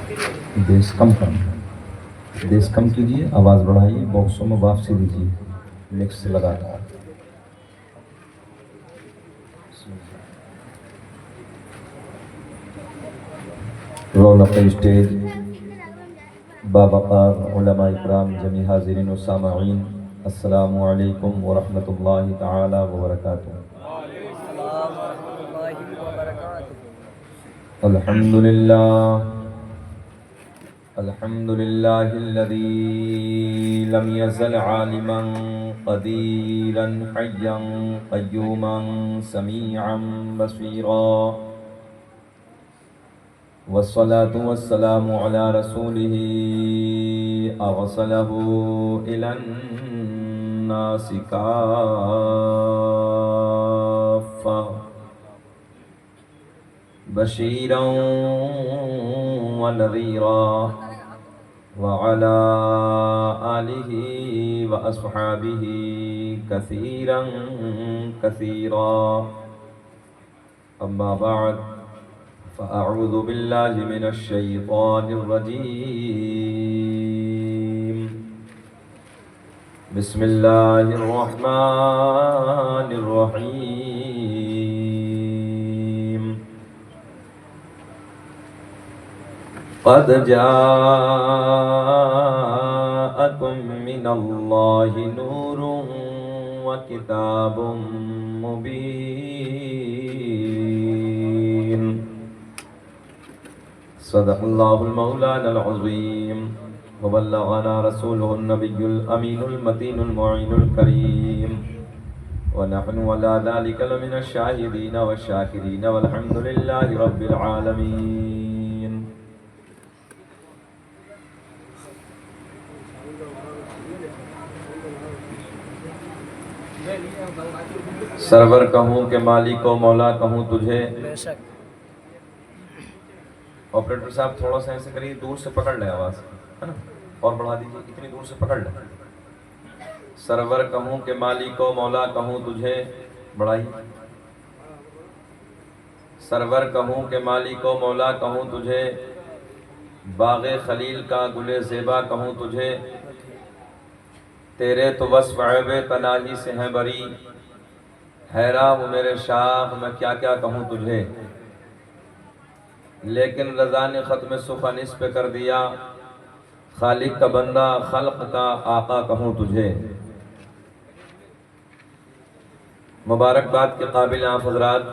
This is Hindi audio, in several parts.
बेस कम कीजिए, आवाज़ बढ़ाइए, बॉक्सों में वापसी दीजिए, मिक्स लगातार। रौनक स्टेज, बावक़ार उलमा इकराम, जमी हाज़िरीन व सामईन, अस्सलामु अलैकुम व रहमतुल्लाहि तआला व बरकातुहू। अल्हम्दुलिल्लाहिल्लज़ी लम यज़ल आलिमन क़दीरन हय्यन क़य्यूमन समीअन बसीरा, वस्सलातु वस्सलामु अला रसूलिही अरसलहू इलन नासि काफ़्फ़ा बशीरन व नज़ीरा व अला आलिही व अस्हाबिही कसीरन कसीरा। अम्मा बाद फ़अऊज़ु बिल्लाहि मिनश शैतानिर रजीम। बिस्मिल्लाहिर रहमानिर रहीम। क़द जाअकुम मिनल्लाहि नूरुन व किताबुम मुबीन। सदक़ल्लाहुल मौलानाल अज़ीम व बल्लग़ना रसूलुहुन नबियुल अमीनुल मतीनुल मुईनुल करीम व नहनु अला ज़ालिका लमिनश शाहिदीन व शाकिरीन वल्हम्दुलिल्लाहि रब्बिल आलमीन। सरवर कहूँ के मालिक व मौला कहूँ तुझे। ऑपरेटर साहब थोड़ा सा ऐसे करिए, दूर से पकड़ ले आवाज़, है ना, और बढ़ा दीजिए, इतनी दूर से पकड़ ले। सरवर कहूँ के मालिक व मौला कहूँ तुझे, बढ़ाइए। सरवर कहूँ के मालिक व मौला कहूँ तुझे, बाग़े खलील का गुले ज़ेबा कहूँ तुझे। तेरे तो वस्फ़ ऐबे तनाही से हैं बरी, हैरान हूँ मेरे शाह मैं क्या क्या कहूँ तुझे। लेकिन रज़ा ने ख़त्म सुख़निस पे कर दिया, खालिक का बंदा खल्क़ का आका कहूँ तुझे। मुबारकबाद के काबिल आप हज़रात,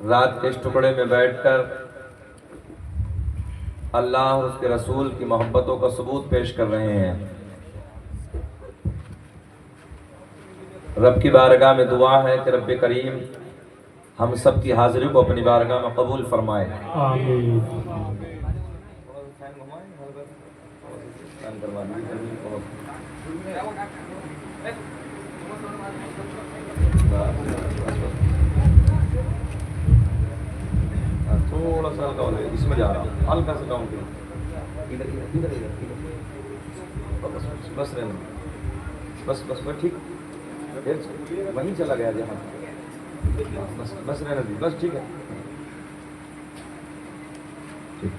रात के इस टुकड़े में बैठकर अल्लाह और उसके रसूल की मोहब्बतों का सबूत पेश कर रहे हैं। रब की बारगाह में दुआ है कि रब्बे करीम हम सब की हाज़िरी को अपनी बारगाह में कबूल फरमाए। आमीन। थोड़ा सा हल्का हो, इसमें जा रहा हूँ, हल्का सा डाउन करो, इधर इधर इधर इधर इधर, बस बस रहने, बस बस बस ठीक, वहीं चला गया जहाँ, बस बस रहने दी, बस ठीक है, ठीक।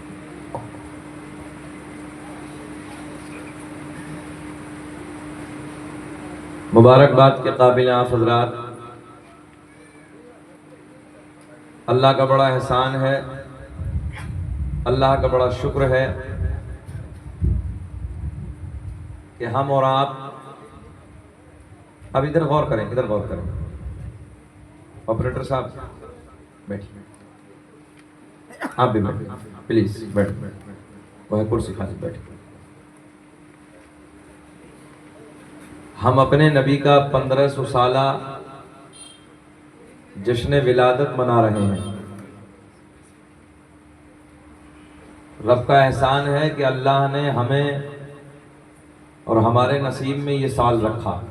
मुबारकबाद के काबिल आप हज़रात, अल्लाह का बड़ा एहसान है, अल्लाह का बड़ा शुक्र है कि हम और आप, अब इधर गौर करें, इधर गौर करें, ऑपरेटर साहब बैठिए, आप भी बैठिए प्लीज, बैठ वह कुर्सी खाली, बैठिए। हम अपने नबी का 1500 साला जश्न विलादत मना रहे हैं। रब का एहसान है कि अल्लाह ने हमें और हमारे नसीब में ये साल रखा।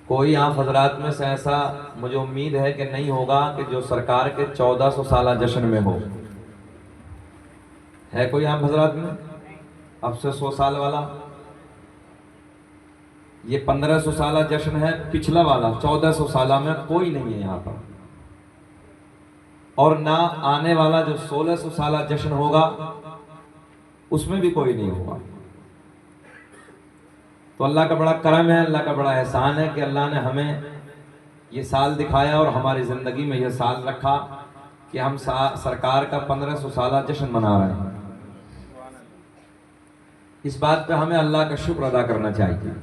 कोई आप हजरात में से ऐसा मुझे उम्मीद है कि नहीं होगा कि जो सरकार के 1400 साला जश्न में हो। है कोई आप हजरात में अब से 100 साल वाला? ये 1500 साला जश्न है, पिछला वाला 1400 साला में कोई नहीं है यहाँ पर। और ना आने वाला जो 1600 साल जश्न होगा उसमें भी कोई नहीं होगा। तो अल्लाह का बड़ा करम है, अल्लाह का बड़ा एहसान है कि अल्लाह ने हमें ये साल दिखाया और हमारी ज़िंदगी में ये साल रखा कि हम सरकार का 1500 साल जश्न मना रहे हैं। इस बात पे हमें अल्लाह का शुक्र अदा करना चाहिए।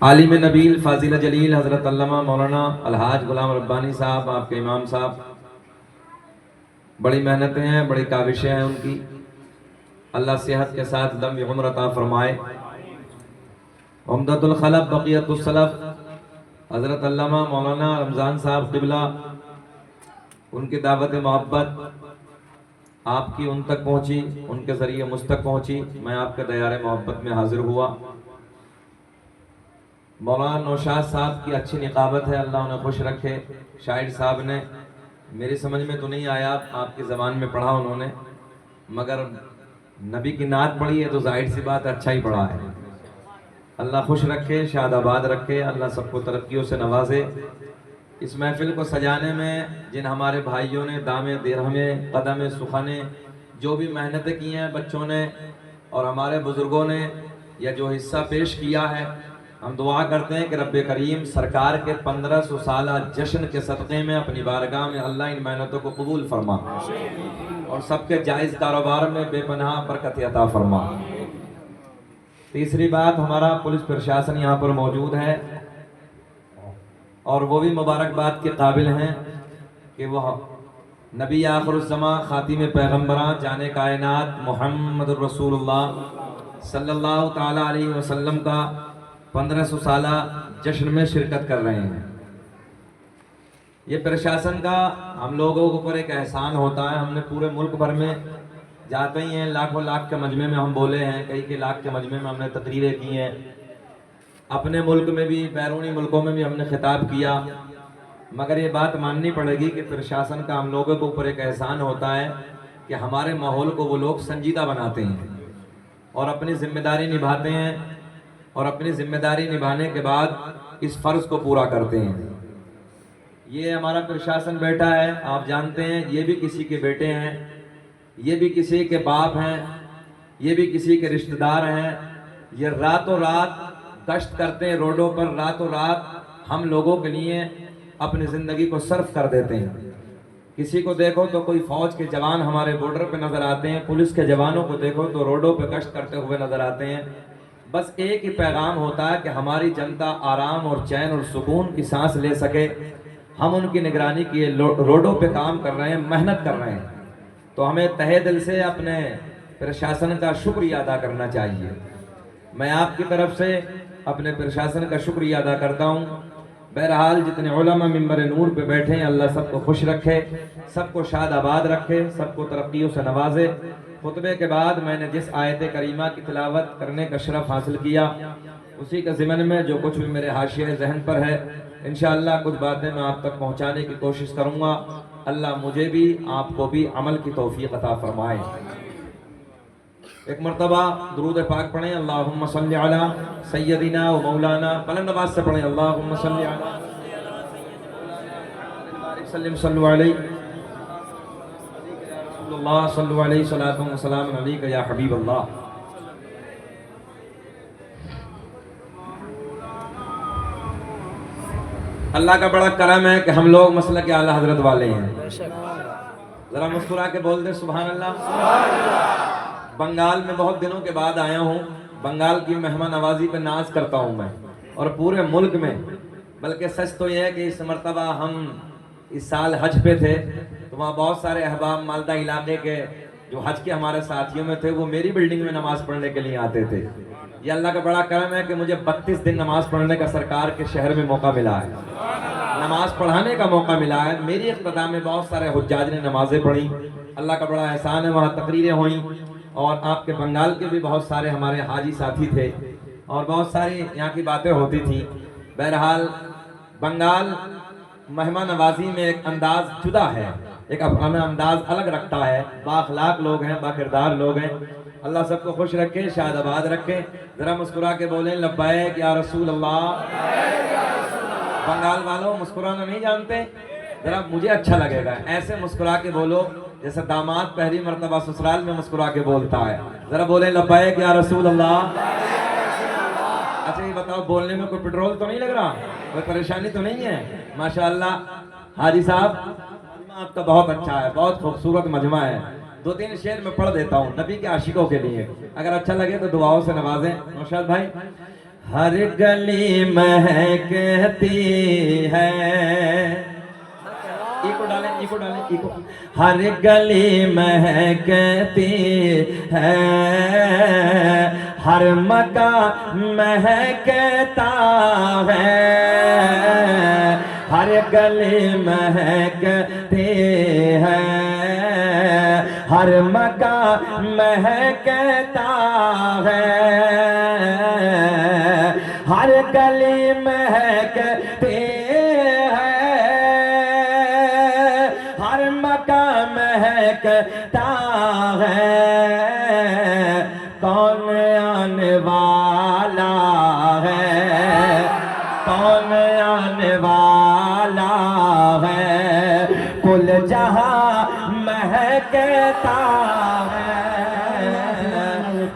आलिम नबील फाजिल जलील हज़रत अल्लामा मौलाना अलहाज गुलाम रब्बानी साहब, आपके इमाम साहब, बड़ी मेहनतें हैं, बड़ी काविशें हैं उनकी। अल्लाह सेहत के साथ दम उम्र अता फरमाए। उम्दतुल खलफ बक़ियतुस सलफ हज़रत अल्लामा मौलाना रमज़ान साहब क़िबला, उनकी दावत मोहब्बत आपकी उन तक पहुँची, उनके ज़रिए मुझ तक पहुँची। मैं आपके दयारे मोहब्बत में हाजिर हुआ। मौलाना नौशाद साहब की अच्छी निकाबत है, अल्लाह उन्हें खुश रखे। शाहिद साहब ने, मेरी समझ में तो नहीं आया, आपकी ज़बान में पढ़ा उन्होंने, मगर नबी की नात पढ़ी है तो जाहिर सी बात अच्छा ही पढ़ा है। अल्लाह खुश रखे, शादाबाद रखे, अल्लाह सबको तरक्कियों से नवाजे। इस महफिल को सजाने में जिन हमारे भाइयों ने दामे दिरहमे कदम सुखाने जो भी मेहनतें की हैं, बच्चों ने और हमारे बुज़ुर्गों ने, या जो हिस्सा पेश किया है, हम दुआ करते हैं कि रब्बे करीम सरकार के 1500 साल जश्न के सदक़े में अपनी बारगाह में अल्लाह इन मेहनतों को कबूल फरमा और सबके जायज़ कारोबार में बेपनाह बरकत अता फरमा। तीसरी बात, हमारा पुलिस प्रशासन यहाँ पर मौजूद है और वो भी मुबारकबाद के काबिल हैं कि वह नबी आखिरुज़्ज़मा खातिम पैगम्बरां जाने कायनात मुहम्मद रसूलुल्लाह सल्लल्लाहु ताला अलैहि वसल्लम का 1500 साल जश्न में शिरकत कर रहे हैं। ये प्रशासन का हम लोगों के ऊपर एक एहसान होता है। हमने पूरे मुल्क भर में जाते ही हैं, लाखों लाख के मजमे में हम बोले हैं, कई के लाख के मजमे में हमने तकरीरें की हैं, अपने मुल्क में भी बैरूनी मुल्कों में भी हमने खिताब किया। मगर ये बात माननी पड़ेगी कि प्रशासन का हम लोगों के ऊपर एक एहसान होता है कि हमारे माहौल को वो लोग संजीदा बनाते हैं और अपनी जिम्मेदारी निभाते हैं और अपनी जिम्मेदारी निभाने के बाद इस फ़र्ज़ को पूरा करते हैं। ये हमारा प्रशासन बैठा है, आप जानते हैं, ये भी किसी के बेटे हैं, ये भी किसी के बाप हैं, ये भी किसी के रिश्तेदार हैं। ये रातों रात गश्त करते हैं रोडों पर, रातों रात हम लोगों के लिए अपनी ज़िंदगी को सर्फ कर देते हैं। किसी को देखो तो कोई फ़ौज के जवान हमारे बॉर्डर पे नज़र आते हैं, पुलिस के जवानों को देखो तो रोडों पे गश्त करते हुए नज़र आते हैं। बस एक ही पैगाम होता है कि हमारी जनता आराम और चैन और सुकून की सांस ले सके। हम उनकी निगरानी किए रोडों पे काम कर रहे हैं, मेहनत कर रहे हैं, तो हमें तहे दिल से अपने प्रशासन का शुक्रिया अदा करना चाहिए। मैं आपकी तरफ से अपने प्रशासन का शुक्रिया अदा करता हूँ। बहरहाल जितने उलमा मिंबर नूर पे बैठे हैं, अल्लाह सबको खुश रखे, सबको शादाबाद रखे, सबको तरक्कियों से नवाजे। खुतबे के बाद मैंने जिस आयत करीमा की तिलावत करने का शरफ हासिल किया, उसी के ज़िमन में जो कुछ भी मेरे हाशिए ज़हन पर है, इंशाअल्लाह कुछ बातें मैं आप तक पहुँचाने की कोशिश करूँगा। अल्लाह मुझे भी आपको भी अमल की तौफीक अता फरमाए। एक मरतबा दुरूद पाक पढ़ें, अल्लाहुम्मा सल्ली अला सय्यदिना व मौलाना, बुलंद आवाज़ से पढ़ें, अल्लाहुम्मा सल्ली अला सल्लु अलैहि रसूलुल्लाह सल्लु अलैहि सलातु व सलाम अलैका या हबीबल्लाह। अल्लाह का बड़ा करम है कि हम लोग मसलक आला हजरत वाले हैं। जरा मुस्कुरा के बोल दे सुभान अल्लाह। बंगाल में बहुत दिनों के बाद आया हूँ। बंगाल की मेहमान नवाजी पे नाज करता हूँ मैं, और पूरे मुल्क में। बल्कि सच तो यह है कि इस मरतबा हम इस साल हज पे थे, तो वहाँ बहुत सारे अहबाब मालदा इलाके के जो हज के हमारे साथियों में थे, वो मेरी बिल्डिंग में नमाज पढ़ने के लिए आते थे। ये अल्लाह का बड़ा करम है कि मुझे 32 दिन नमाज पढ़ने का सरकार के शहर में मौका मिला है, नमाज पढ़ाने का मौका मिला है। मेरी इक़्तिदा में बहुत सारे हुज्जाज ने नमाजें पढ़ी, अल्लाह का बड़ा एहसान है। वहाँ तकरीरें हुई और आपके बंगाल के भी बहुत सारे हमारे हाजी साथी थे और बहुत सारी यहाँ की बातें होती थी। बहरहाल बंगाल मेहमान नवाजी में एक अंदाज जुदा है, एक अपना अंदाज अलग रखता है। बाखलाक लोग हैं, बाकिरदार लोग हैं। अल्लाह सबको खुश रखे, शादाबाद रखे। ज़रा मुस्कुरा के बोलें लब्बैक या रसूल अल्लाह, बंगाल वालों मुस्कुराना नहीं जानते, जरा मुझे अच्छा लगेगा ऐसे मुस्कुरा के बोलो जैसे दामाद पहली मर्तबा ससुराल में मुस्कुरा के बोलता है। जरा बोले लब्बैक या रसूल अल्लाह। अच्छा ये बताओ बोलने में कोई पेट्रोल तो नहीं लग रहा, कोई परेशानी तो नहीं है? माशाअल्लाह हाजी साहब आपका बहुत अच्छा है, बहुत खूबसूरत मजमा है। 2-3 शेर में पढ़ देता हूँ नबी के आशिकों के लिए, अगर अच्छा लगे तो दुआओं से नवाजें नौशाद भाई। हर गली महकती है, इको डालें इको डालें इको। हर गली महकती है, हर मकान महकता है, हर गली महकती है, हर मकान महकता है, हर गली महकती है, हर मकान महकता है। कौन आने वाला है, कौन आने वाला है, कुल जहां महकता है,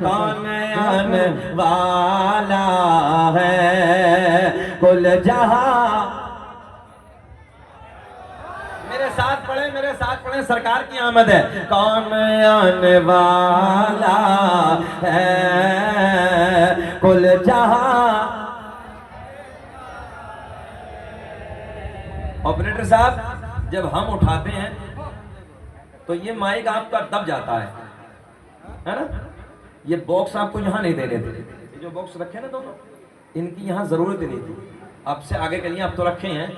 कौन आने वाला है, कुल जहां। मेरे साथ पढ़े सरकार की आमद है। कौन आने वाला है, कुल जहां। ऑपरेटर साहब जब हम उठाते हैं तो ये माइक आपका दब जाता है ना? ये बॉक्स आपको यहाँ नहीं देने थे, ये जो बॉक्स रखे ना दोनों, इनकी यहाँ जरूरत ही नहीं थी। अब से आगे के लिए आप तो रखे हैं,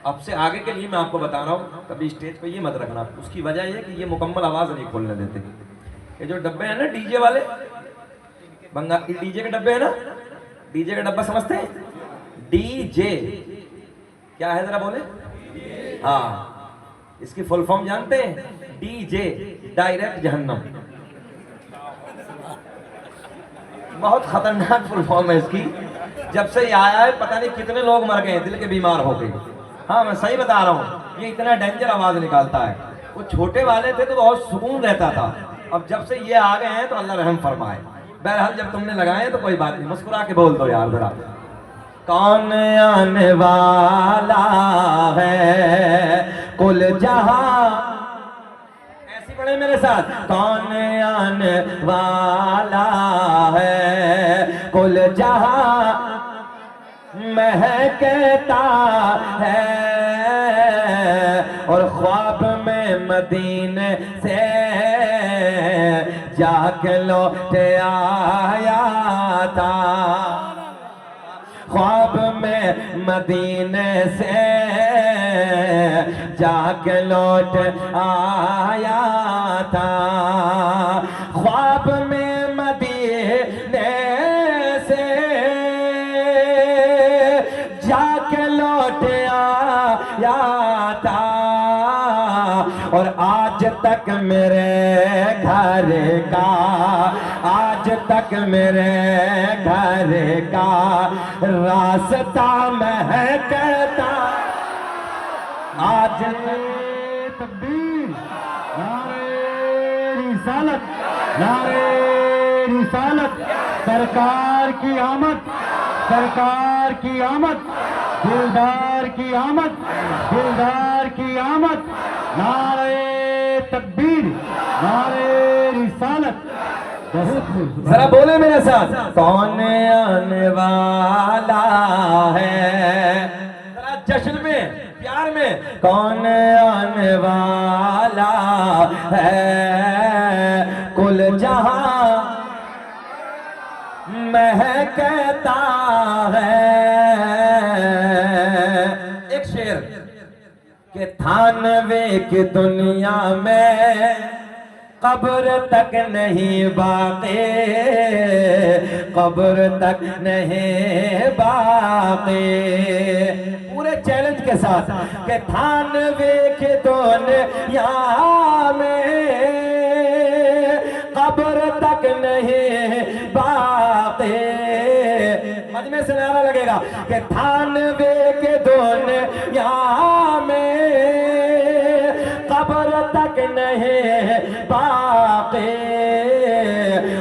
अब से आगे के लिए मैं आपको बता रहा हूँ कभी स्टेज पे ये मत रखना। उसकी वजह ये कि ये मुकम्मल आवाज नहीं खोलने देते। ये जो डब्बे हैं ना डीजे वाले, बंगाली डीजे के डब्बे है ना, डीजे का डब्बा समझते हैं? डीजे क्या है जरा बोले? हाँ, इसकी फुल फॉर्म जानते हैं? डीजे डायरेक्ट जहन्नम। बहुत खतरनाक फुल फॉर्म है इसकी। जब से ये आया है पता नहीं कितने लोग मर गए, दिल के बीमार हो गए। हाँ मैं सही बता रहा हूँ, ये इतना डेंजर आवाज निकालता है। वो छोटे वाले थे तो बहुत सुकून रहता था, अब जब से ये आ गए हैं तो अल्लाह रहम फरमाए। बहरहाल जब तुमने लगाए तो कोई बात नहीं, मुस्कुरा के बोल दो यार जरा। कौन आने वाला है, कुल जहां। ऐसी पढ़े मेरे साथ। कौन आने वाला है, कुल जहां महकता है, और ख्वाब में मदीने से जाके लौट आया था, ख्वाब में मदीने से जाके लौट आया था, ख्वाब में मदीने से जाके लौट आया था, और आज तक मेरे घर का, आज तक मेरे घर का रास्ता महकता। आज तकबीर, नारे रिसालत, नारे रिसालत, सरकार की आमद, सरकार की आमद, दिलदार की आमद, दिलदार की आमद, नारे तकबीर, नारे रिसालत। जरा बोले मेरे साथ। कौन आने वाला है, जरा जश्न में प्यार में। कौन आने वाला है, कुल जहां महकता है। एक शेर के थानवे की दुनिया में कब्र तक नहीं बाक़ी, कब्र तक नहीं बाक़ी। पूरे चैलेंज के साथ के थानवे के दुनिया में कब्र तक नहीं बाक़ी। मजमे से नारा लगेगा। कि थानवे के दुनिया में कब्र तक नहीं बाकी,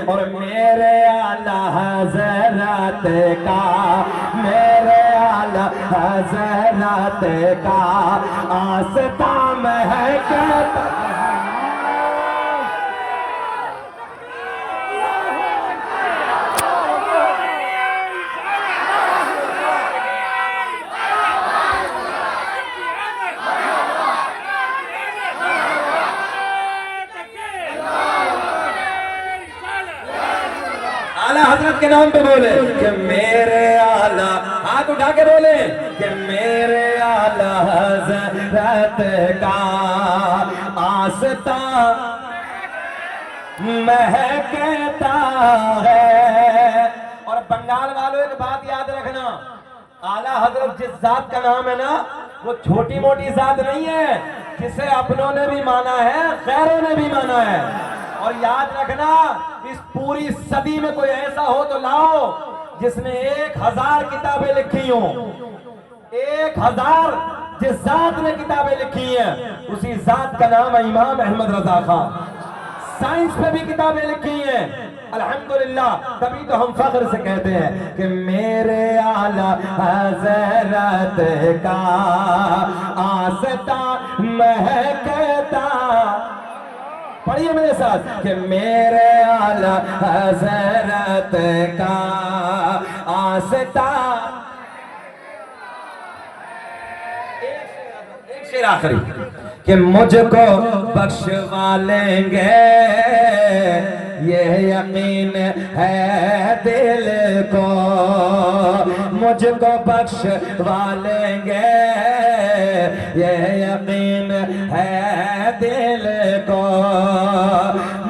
और मेरे आला हज़रत का, मेरे आला हज़रत का आस्था महकता। आला हजरत के नाम पे बोले कि मेरे आला, हाथ उठा के बोले कि मेरे आला हजरत का आस्था महकता है। और बंगाल वालों एक बात याद रखना, आला हजरत जिस जात का नाम है ना, वो छोटी मोटी जात नहीं है, जिसे अपनों ने भी माना है, गैरों ने भी माना है। और याद रखना, इस पूरी सदी में कोई ऐसा हो तो लाओ जिसने 1000 किताबें लिखी हो। 1000 जिस जात ने किताबें लिखी हैं, उसी जात का नाम है इमाम अहमद रजा खान। साइंस पे भी किताबें लिखी हैं, अल्हम्दुलिल्लाह। तभी तो हम फख्र से कहते हैं कि मेरे आला हज़रत का आस्था महकता। पढ़िए मेरे साथ कि मेरे आला हज़रत का आस्था। एक शेर आखिरी कि मुझको बख्शवा लेंगे, ये यकीन है दिल को, मुझको बख्शवा लेंगे, ये यकीन है दिल को,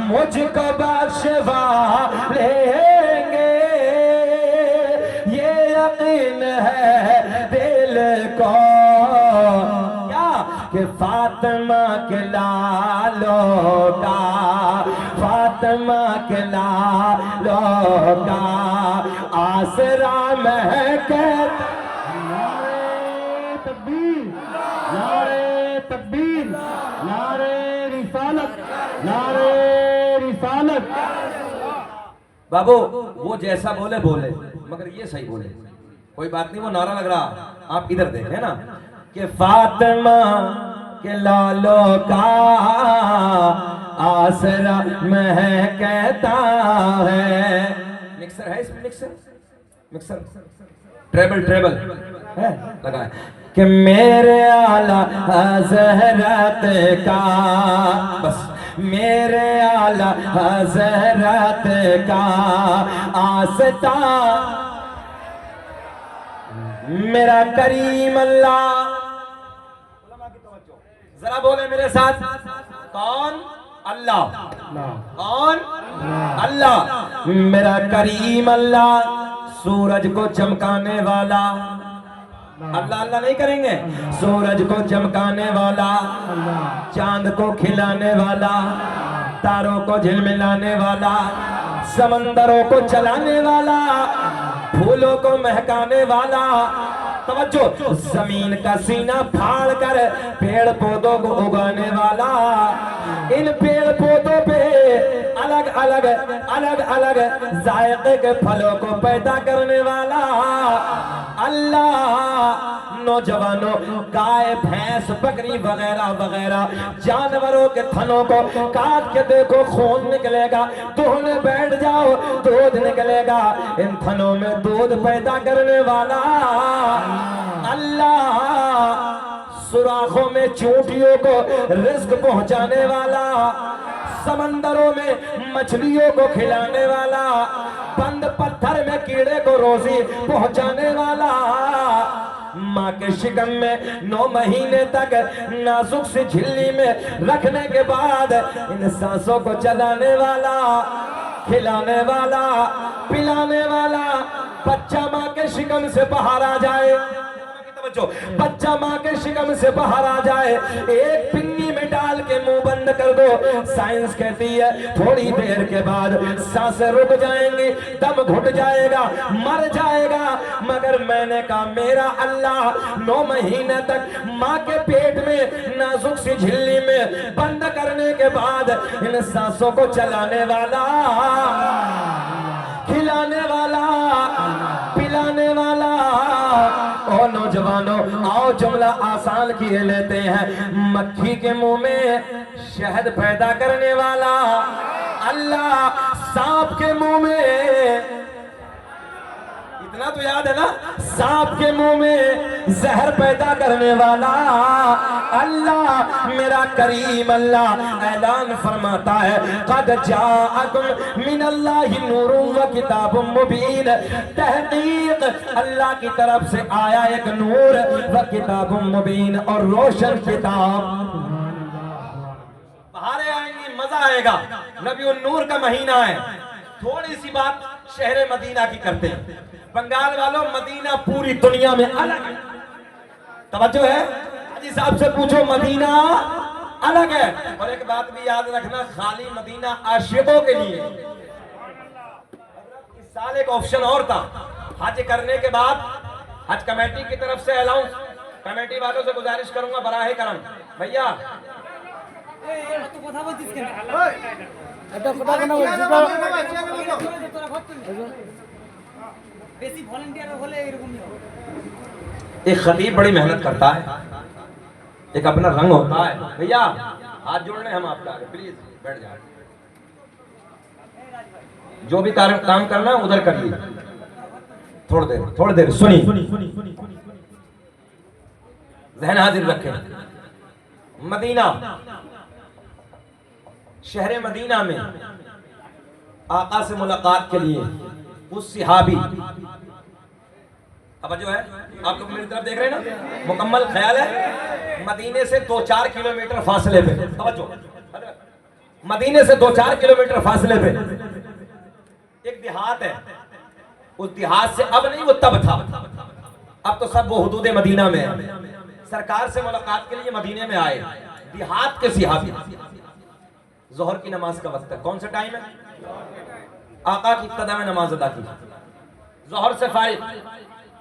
मुझको बख्शवा लेंगे, ये यकीन है दिल को। कि फातिमा के लालों का, फातिमा के लालों का आसरा महकता। नारे तकबीर, नारे तकबीर, नारे रिसालत, नारे रिसालत। बाबू वो जैसा बोले बोले, मगर ये सही बोले, कोई बात नहीं, वो नारा लग रहा। आप इधर देखें ना कि फातिमा के लालों का आसरा महकता है। मिक्सर है इसमें, मिक्सर ट्रेबल है लगाए कि मेरे आला हज़रत का, बस मेरे आला हज़रत का आस्था मेरा करीम अल्लाह। जरा बोले मेरे साथ, कौन? अल्लाह। कौन? अल्लाह। मेरा करीम अल्लाह, सूरज को चमकाने वाला। अल्लाह अल्लाह नहीं करेंगे। सूरज को चमकाने वाला, चांद को खिलाने वाला, तारों को झिलमिलाने वाला, समंदरों को चलाने वाला, फूलों को महकाने वाला। तवज्जो, जमीन का सीना फाड़ कर पेड़ पौधों को उगाने वाला, इन पेड़ पौधों पे अलग अलग जायके के फलों को पैदा करने वाला अल्लाह। नौजवानों, गाय भैंस बकरी वगैरह वगैरह जानवरों के थनों को काट के देखो, खून निकलेगा, धोने बैठ जाओ दूध निकलेगा। इन थनों में दूध पैदा करने वाला अल्लाह। सुराखों में चूंटियों को रिस्क पहुंचाने वाला, समंदरों में मछलियों को खिलाने वाला, बंद पत्थर में कीड़े को रोजी पहुंचाने वाला, माँ के शिकम में 9 महीने तक नाजुक सी झिल्ली में रखने के बाद इन सांसों को चलाने वाला, खिलाने वाला, पिलाने वाला। बच्चा माँ के शिकम से बाहर आ जाए, बच्चा माँ के शिकम से बाहर आ जाए, एक पिन्नी में डाल के मुंह बंद बंद कर दो। साइंस कहती है थोड़ी देर के बाद सांसें रुक जाएंगी, दम घुट जाएगा, मर जाएगा। मगर मैंने कहा मेरा अल्लाह 9 महीने तक माँ के पेट में नाजुक सी झिल्ली में बंद करने के बाद इन सांसों को चलाने वाला, खिलाने वाला, पिलाने वाला। और नौजवानों आओ जुमला आसान किए लेते हैं। मक्खी के मुंह में शहद पैदा करने वाला अल्लाह, सांप के मुंह में, इतना तो याद है ना, सांप के मुंह में जहर पैदा करने वाला अल्लाह, मेरा करीम अल्लाह ऐलान फरमाता है कद जाअकुम मिनल्लाहि नूरुन व किताबुम मुबीन। तहकीक अल्लाह की तरफ से आया एक नूर व किताबुम मुबीन, और रोशन किताब। बहारें आएंगी, मजा आएगा। नबी उन नूर का महीना है। थोड़ी सी बात शहर मदीना की करते हैं। बंगाल वालों, मदीना पूरी दुनिया में अलग है। तवज्जो है, हाजी साहब से पूछो, मदीना अलग है। और एक बात भी याद रखना, खाली मदीना आशिकों के लिए। इस साल एक ऑप्शन और था, हज करने के बाद हज कमेटी की तरफ से अलाउंस, कमेटी वालों से गुजारिश करूंगा बराहे करम, भैया एक खतीब बड़ी मेहनत करता है, एक अपना रंग होता है। भैया हाथ जोड़ने हम आपका, प्लीज बैठ जाए। जो भी काम करना है उधर कर लीजिए। थोड़ी देर सुनी, जहन हाजिर रखें। मदीना, शहर मदीना में आका से मुलाकात के लिए उस सिहाबी, अब जो है आप लोग मेरी तरफ देख रहे हैं ना, मुकम्मल ख्याल है, मदीने से 2-4 किलोमीटर फासले पे, मदीने से 2-4 किलोमीटर फासले पे एक देहात है। उस देहात से अब नहीं, वो तब था, अब तो सब वो हुदूद मदीना में है। सरकार से मुलाकात के लिए मदीने में आए देहात के सिहाबी। जोहर की नमाज का वक्त है, कौन सा टाइम है? आका की इब्तिदा में नमाज अदा की। जोहर से फारिग,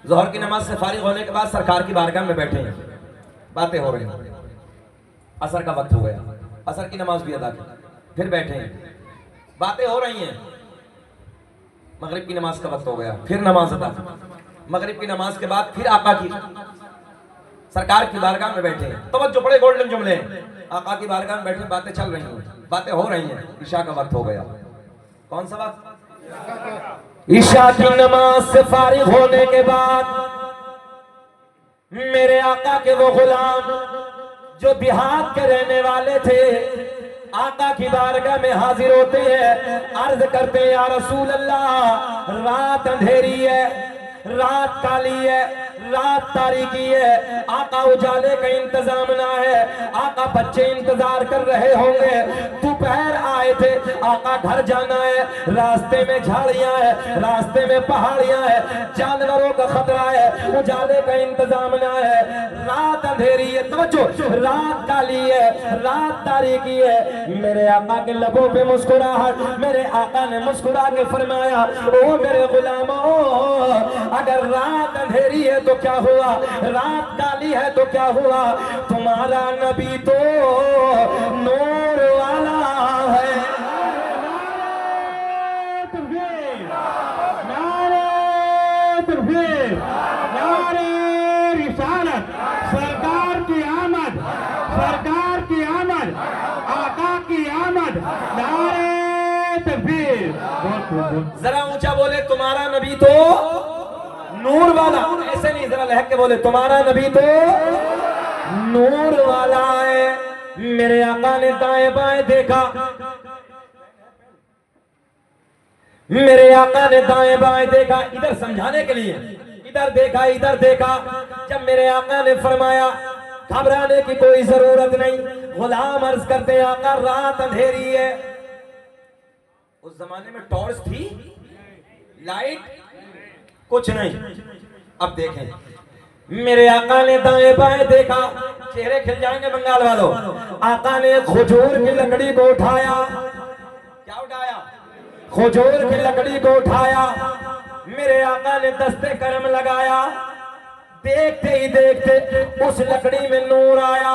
जोहर की नमाज से फारिग होने के बाद सरकार की बारगाह में बैठे हैं, बातें हो रही हैं। असर का वक्त हो गया, असर की नमाज भी अदा की, फिर बैठे हैं, बातें हो रही हैं। मगरिब की नमाज का वक्त हो गया, फिर नमाज अदा की। मगरिब की नमाज के बाद फिर आका की सरकार की बारगाह में बैठे हैं। तो जो बड़े गोल्डन जुमले हैं, आका की बारगाह में बैठे, बातें चल रही हैं, बातें हो रही हैं। ईशा का वक्त हो गया। कौन सा वक्त? ईशा की नमाज से फारिग होने के बाद मेरे आका के वो गुलाम जो देहात के रहने वाले थे, आका की बारगाह में हाजिर होते हैं, अर्ज करते हैं या रसूल अल्लाह, रात अंधेरी है, रात काली है, रात तारीकी है, आका उजाले का इंतजाम ना है। आका बच्चे इंतजार कर रहे होंगे, दोपहर आए थे, आका घर जाना है, रास्ते में झाड़ियां है, रास्ते में पहाड़ियां है, जानवरों का खतरा है, उजाले का इंतजाम ना है, रात अंधेरी है, तवज्जो, रात काली है, रात तारीकी है। मेरे आका के लबों पे मुस्कुराहट, मेरे आका ने मुस्कुरा के फरमाया, ओ मेरे गुलामों, अगर रात अंधेरी है तो क्या हुआ, रात काली है तो क्या हुआ, तुम्हारा नबी तो नूर वाला है। नारे रिसालत, सरकार की आमद, सरकार की आमद, आका की आमद, नारे तकबीर। जरा ऊंचा बोले, तुम्हारा नबी तो नूर वाला। ऐसे नहीं, जरा लहक के बोले, तुम्हारा नबी तो नूर वाला है। मेरे आका ने दाएं बाएं देखा, मेरे आका ने दाएं बाएं देखा, इधर समझाने के लिए, इधर देखा, इधर देखा। जब मेरे आका ने फरमाया घबराने की कोई जरूरत नहीं, गुलाम अर्ज करते हैं आका रात अंधेरी है। उस जमाने में टॉर्च थी, लाइट कुछ नहीं। अब देखें, मेरे आका ने दाएं बाएं देखा, चेहरे खिल जाएंगे बंगाल वालों। आका ने खजूर की लकड़ी को उठाया, क्या उठाया? खजूर की लकड़ी को उठाया। मेरे आका ने दस्ते करम लगाया, देखते ही देखते उस लकड़ी में नूर आया।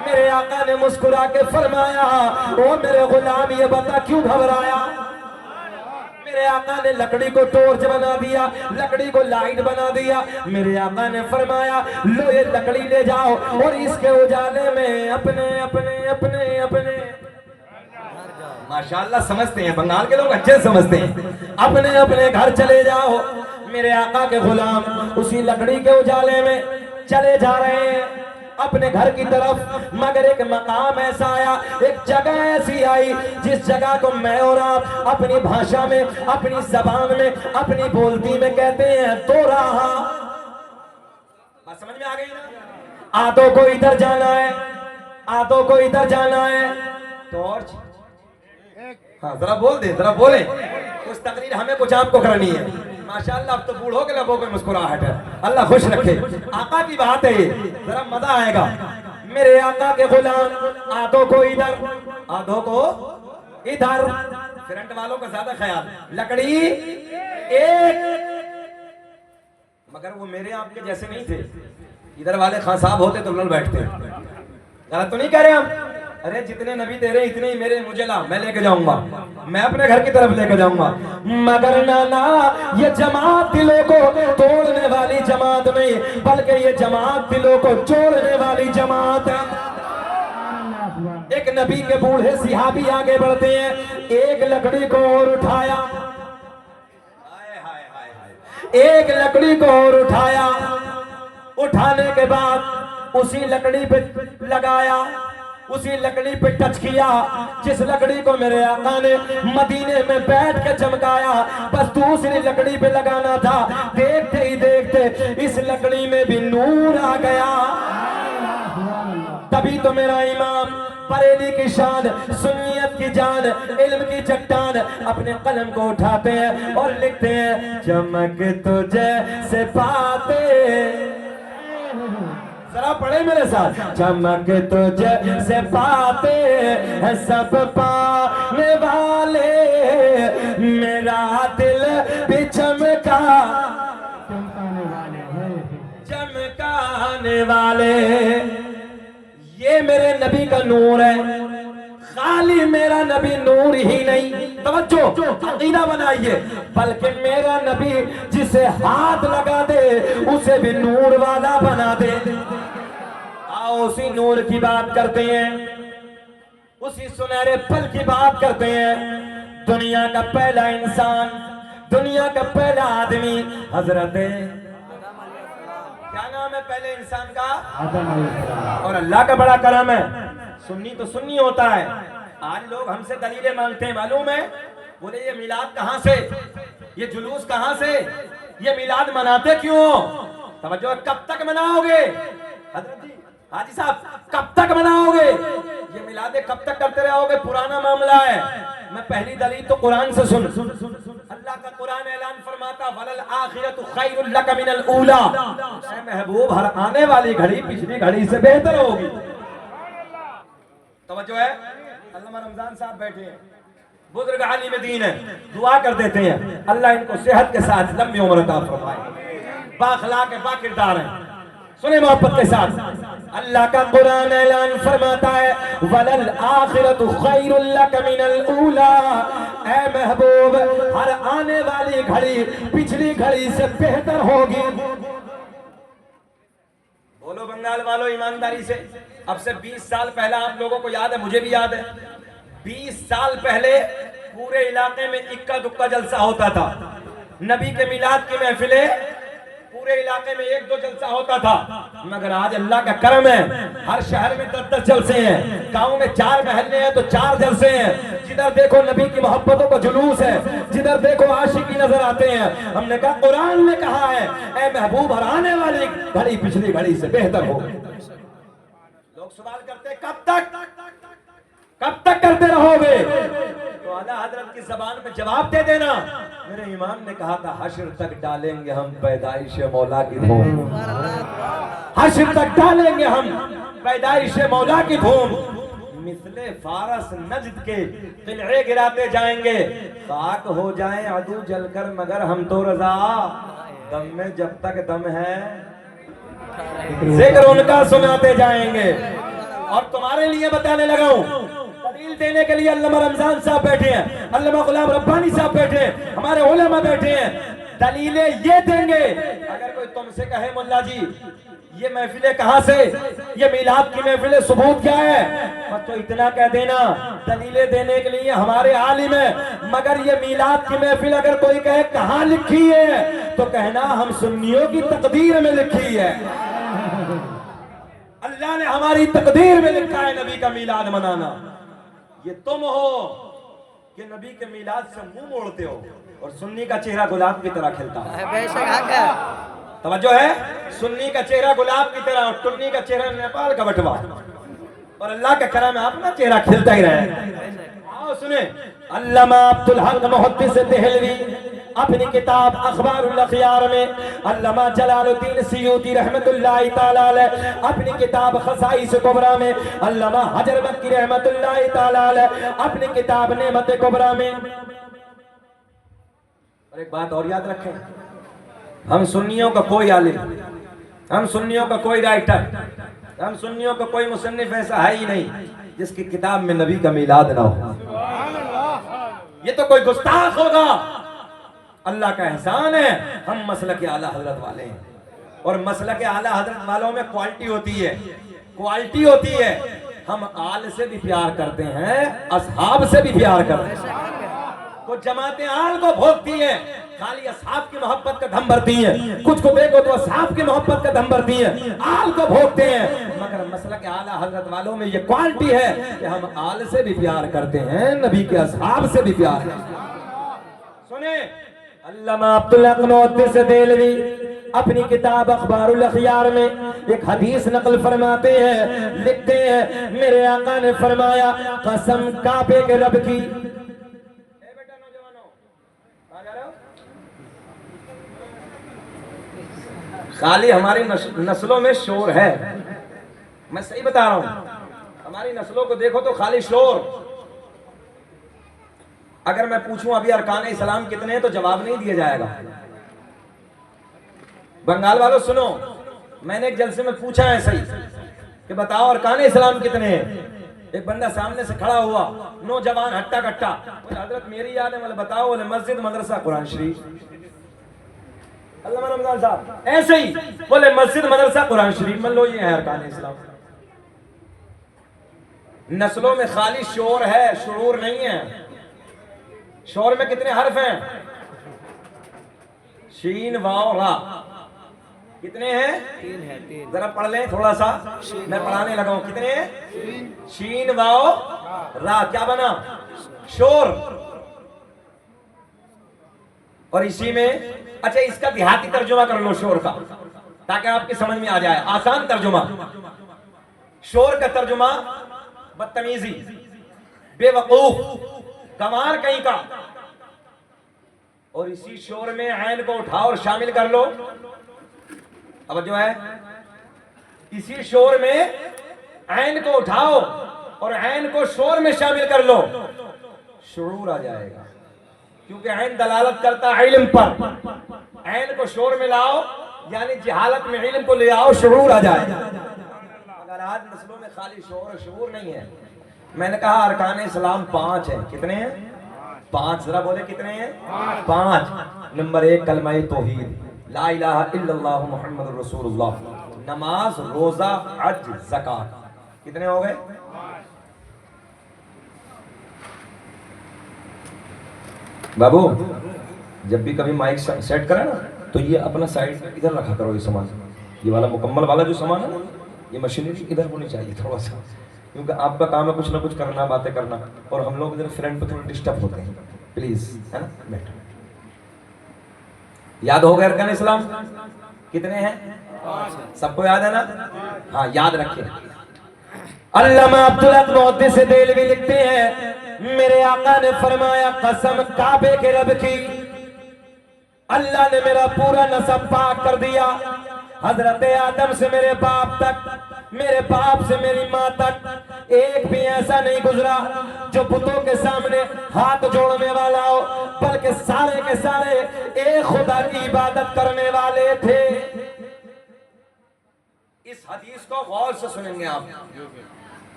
मेरे आका ने मुस्कुरा के फरमाया, ओ मेरे गुलाम ये बता क्यों घबराया? मेरे आका ने लकड़ी को टॉर्च बना दिया, लकड़ी को लाइट बना दिया। मेरे आका ने फरमाया, लो ये लकड़ी ले जाओ और इसके उजाले में अपने अपने अपने अपने, माशाल्लाह समझते हैं बंगाल के लोग, अच्छे समझते हैं, अपने अपने घर चले जाओ। मेरे आका के गुलाम उसी लकड़ी के उजाले में चले जा रहे हैं अपने घर की तरफ। मगर एक मकाम ऐसा आया, एक जगह ऐसी आई जिस जगह को मैं और आप अपनी भाषा में, अपनी जबान में, अपनी बोलती में कहते हैं दो राहा। बात समझ में आ गई ना? आधों को इधर जाना है, आधों को इधर जाना है। टॉर्च, हाँ जरा बोल दे, जरा बोले कुछ तकरीर हमें कुछ आपको करनी है। माशाअल्लाह अब तो बूढ़ों के लबों पे मुस्कुराहट है, अल्लाह खुश रखे। आका की बात है, जरा मजा आएगा। मेरे आका के गुलाम आधों को इधर, आधों को इधर, फ्रंट वालों का ज्यादा ख्याल, लकड़ी एक, मगर वो मेरे आपके जैसे नहीं थे। इधर वाले खान साहब होते तो लड़ बैठते। गलत तो नहीं कह रहे हम? अरे जितने नबी तेरे इतने ही मेरे, मुझे ला, मैं लेके जाऊंगा, मैं अपने घर की तरफ लेके जाऊंगा। मगर नाना ये जमात दिलों को तोड़ने वाली जमात नहीं, बल्कि ये जमात दिलों को जोड़ने वाली जमात है। एक नबी के बूढ़े सिहाबी आगे बढ़ते हैं, एक लकड़ी को और उठाया, एक लकड़ी को और उठाया। उठाने के बाद उसी लकड़ी पे लगाया, उसी लकड़ी पे टच किया जिस लकड़ी को मेरे आका ने मदीने में बैठ के चमकाया। बस दूसरी लकड़ी पे लगाना था, देखते ही देखते इस लकड़ी में भी नूर आ गया। तभी तो मेरा इमाम बरेली की शान, सुन्नियत की जान, इल्म की चट्टान अपने कलम को उठाते हैं और लिखते हैं, चमक तुझे से पाते, जरा पढ़े मेरे साथ, चमक तुझे से पाते हैं सब पाने वाले, मेरा दिल भी चमका, चमकाने वाले। ये मेरे नबी का नूर है। खाली मेरा नबी नूर ही नहीं, तवज्जो अकीदा बनाइए, बल्कि मेरा नबी जिसे हाथ लगा दे उसे भी नूर वाला बना दे। आओ उसी नूर की बात करते हैं, उसी सुनहरे पल की बात करते हैं। दुनिया का पहला इंसान, दुनिया का पहला आदमी हजरत, क्या नाम है पहले इंसान का? आदम। और अल्लाह का बड़ा करम है, सुन्नी तो सुन्नी होता है। आज लोग हमसे दलीलें मांगते हैं, मालूम है? बोले ये मिलाद कहां से, ये जुलूस कहां से, ये मिलाद मनाते क्यों? तवज्जो, कब तक मनाओगे हजरत जी, हाजी साहब, कब तक मनाओगे? ये मिलादे कब तक करते रहोगे? पुराना मामला है। मैं पहली दलील तो कुरान से सुन। अल्लाह का कुरान ऐलान फरमाता, वलल आखिरतु खैरुल लक मिनल ऊला। ऐ महबूब, हर आने वाली घड़ी पिछली घड़ी से बेहतर होगी। तवज्जो है? अल्लामा रमजान साहब बैठे हैं, बुजुर्ग आलिम दीन है, दुआ कर देते हैं अल्लाह इनको सेहत के साथ लंबी उम्र अता फरमाए, बाखलाक है, बाकिरदार है। सुने मोहब्बत के साथ, अल्लाह का कुरान ऐलान फरमाता है, वलल आखिरतु खैरुल लक मिनल ऊला। ऐ महबूब, हर आने वाली घड़ी पिछली घड़ी से बेहतर होगी। बोलो बंगाल वालों ईमानदारी से, अब से 20 साल पहला आप लोगों को याद है, मुझे भी याद है, 20 साल पहले पूरे इलाके में इक्का दुक्का जलसा होता था। नबी के मिलाद की महफिलें पूरे इलाके में 1-2 जलसा होता था। मगर आज अल्लाह का करम है, हर शहर में 10-10 जलसे हैं, गांव में 4 महल्ले हैं तो 4 जलसे हैं। जिधर देखो नबी की मोहब्बतों का जुलूस है, जिधर देखो आशिकी नजर आते हैं। हमने कहा, कुरान ने कहा है, ऐ महबूब, हर आने वाली घड़ी पिछली घड़ी से बेहतर हो। लोग सवाल करते, कब तक करते रहोगे? तो आला हजरत की जबान में जवाब दे देना। मेरे इमाम ने कहा था हश्र तक डालेंगे हम पैदाइश मौला की धूम, हश्र तक डालेंगे हम पैदाइश मौला की धूम। मिसले फारस नजद के किले गिराते जाएंगे, खाक हो जाए अदू जलकर मगर हम तो रजा, दम में जब तक दम है जिक्र उनका सुनाते जाएंगे। और तुम्हारे लिए बताने लगा हूं, दलील देने के लिए अल्लामा रमजान साहब बैठे हैं, अल्लामा गुलाम रब्बानी साहब बैठे हैं, हमारे उलेमा बैठे हैं। दलीलें ये देंगे। अगर कोई तुमसे कहे मुल्ला जी ये महफिलें कहां से, ये मिलाद की महफिलें, सबूत क्या है, मत तो इतना कह देना दलीलें देने के लिए हमारे आलिम है। मगर ये मिलाद की महफिल अगर कोई कहे कहां लिखी है, तो कहना हम सुन्नियों की तकदीर में लिखी है। अल्लाह ने हमारी तकदीर में लिखा है नबी का मिलाद मनाना। ये तुम हो कि नबी के मिलाद से मुंह मोड़ते हो और सुन्नी का चेहरा गुलाब की तरह खिलता है। तवज्जो है, सुन्नी का चेहरा गुलाब की तरह और टुन्नी का चेहरा नेपाल का बटवा, और अल्लाह का करम है अपना चेहरा खिलता ही रहे। आओ सुने, अल्लामा अब्दुल हक मुहद्दिस देहलवी अपनी किताब अखबारुल अखयार में, अल्लामा जलालुद्दीन सियूती रहमतुल्लाहि तआला अलैह अपनी किताब खसाइस कुबरा में, अल्लामा हजर मक्की रहमतुल्लाहि तआला अलैह अपनी किताब नेमत कुबरा में। और एक बात और याद रखें, हम सुन्नियों का कोई आलिम, हम सुन्नियों का कोई राइटर, हम सुन्नियों का कोई मुसन्निफ ऐसा है ही नहीं जिसकी किताब में नबी का मिलाद ना हो। ये तो कोई गुस्ताख होगा। अल्लाह का एहसान है हम मसलक आला हजरत वाले हैं, और मसलक आला हजरत वालों में क्वालिटी होती है, क्वालिटी होती है। हम आल से भी प्यार करते हैं, असहाब से भी प्यार करते हैं। कुछ जमातें आल को भोगती हैं, खाली असहाब की मोहब्बत का दम भरती हैं। कुछ को देखो तो असहाब की मोहब्बत का दम भरती हैं, आल को भोगते हैं। मगर मसलक आला हजरत वालों में ये क्वालिटी है कि हम आल से भी प्यार करते हैं, नबी के असहाब से भी प्यार करते हैं। सुने, अल्लामा अब्दुल हक मुहद्दिस देहलवी अपनी किताब अखबारुल अखयार में एक हदीस नकल फरमाते हैं, लिखते हैं मेरे आका ने फरमाया कसम काबे के रब की। खाली हमारी नस्लों में शोर है, मैं सही बता रहा हूं। हमारी नस्लों को देखो तो खाली शोर। अगर मैं पूछूं अभी अरकान इस्लाम कितने हैं तो जवाब नहीं दिया जाएगा। बंगाल वालों सुनो, मैंने एक जलसे में पूछा है सही कि बताओ अरकान इस्लाम कितने हैं। एक बंदा सामने से खड़ा हुआ, नौजवान हट्टा कट्टा, हजरत मेरी याद है, मतलब बताओ, बोले मस्जिद मदरसा कुरान शरीफ। अल्लामा रमजान साहब ऐसे ही बोले मस्जिद मदरसा कुरान शरीफ, मान लो ये है अरकान इस्लाम। नस्लों में खाली शोर है, शुरूर नहीं है। शोर में कितने हर्फ हैं? शीन वाव रा, कितने हैं? 3 है। 3 जरा पढ़ लें थोड़ा सा, मैं पढ़ाने लगा हूं। कितने हैं? शीन वाव रा, क्या बना? शोर। और इसी में अच्छा इसका देहाती तर्जुमा कर लो शोर का, ताकि आपकी समझ में आ जाए। आसान तर्जुमा शोर का तर्जुमा बदतमीजी, बेवकूफ, कमाल कहीं का। और इसी शोर में ऐन को उठाओ और शामिल कर लो। अब जो है इसी शोर में ऐन को उठाओ और ऐन को शोर में शामिल कर लो, शुरूर आ जाएगा। क्योंकि ऐन दलालत करता है इल्म पर। ऐन को शोर में लाओ यानी जहालत में इल्म को ले आओ, शुरूर आ जाएगा। अगर आज नस्लों में खाली शोर और शुरूर नहीं है। मैंने कहा अरकान इस्लाम 5 है। कितने हैं? 5। जरा बोले कितने हैं? 5। नंबर 1 कलमा तौहीद, ला इलाहा इल्लल्लाह मुहम्मदुर रसूलुल्लाह, नमाज, रोजा, हज, ज़कात। कितने हो गए? बाबू जब भी कभी माइक सेट करें ना तो ये अपना साइड इधर रखा करो। ये सामान, ये वाला मुकम्मल वाला जो सामान है ना, ये मशीनरी इधर होनी चाहिए थोड़ा सा, क्योंकि आपका काम है कुछ ना कुछ करना, बातें करना, और हम लोग इधर फ्रंट पे थोड़ा डिस्टर्ब होते हैं। प्लीज, है ना, बैठो। याद हो गया अरकान इस्लाम कितने हैं? 5। सबको याद है ना? हाँ, याद रखिए। अल्लामा अब्दुल हक मुहद्दिस देहलवी लिखते हैं मेरे आका ने फरमाया कसम काबे के रब की, अल्लाह ने मेरा पूरा नसब पाक कर दिया। हजरत आदम से मेरे बाप तक, मेरे बाप से मेरी माँ तक एक भी ऐसा नहीं गुजरा जो बुतों के सामने हाथ जोड़ने वाला हो, बल्कि सारे के सारे एक खुदा की इबादत करने वाले थे। इस हदीस को गौर से सुनेंगे आप।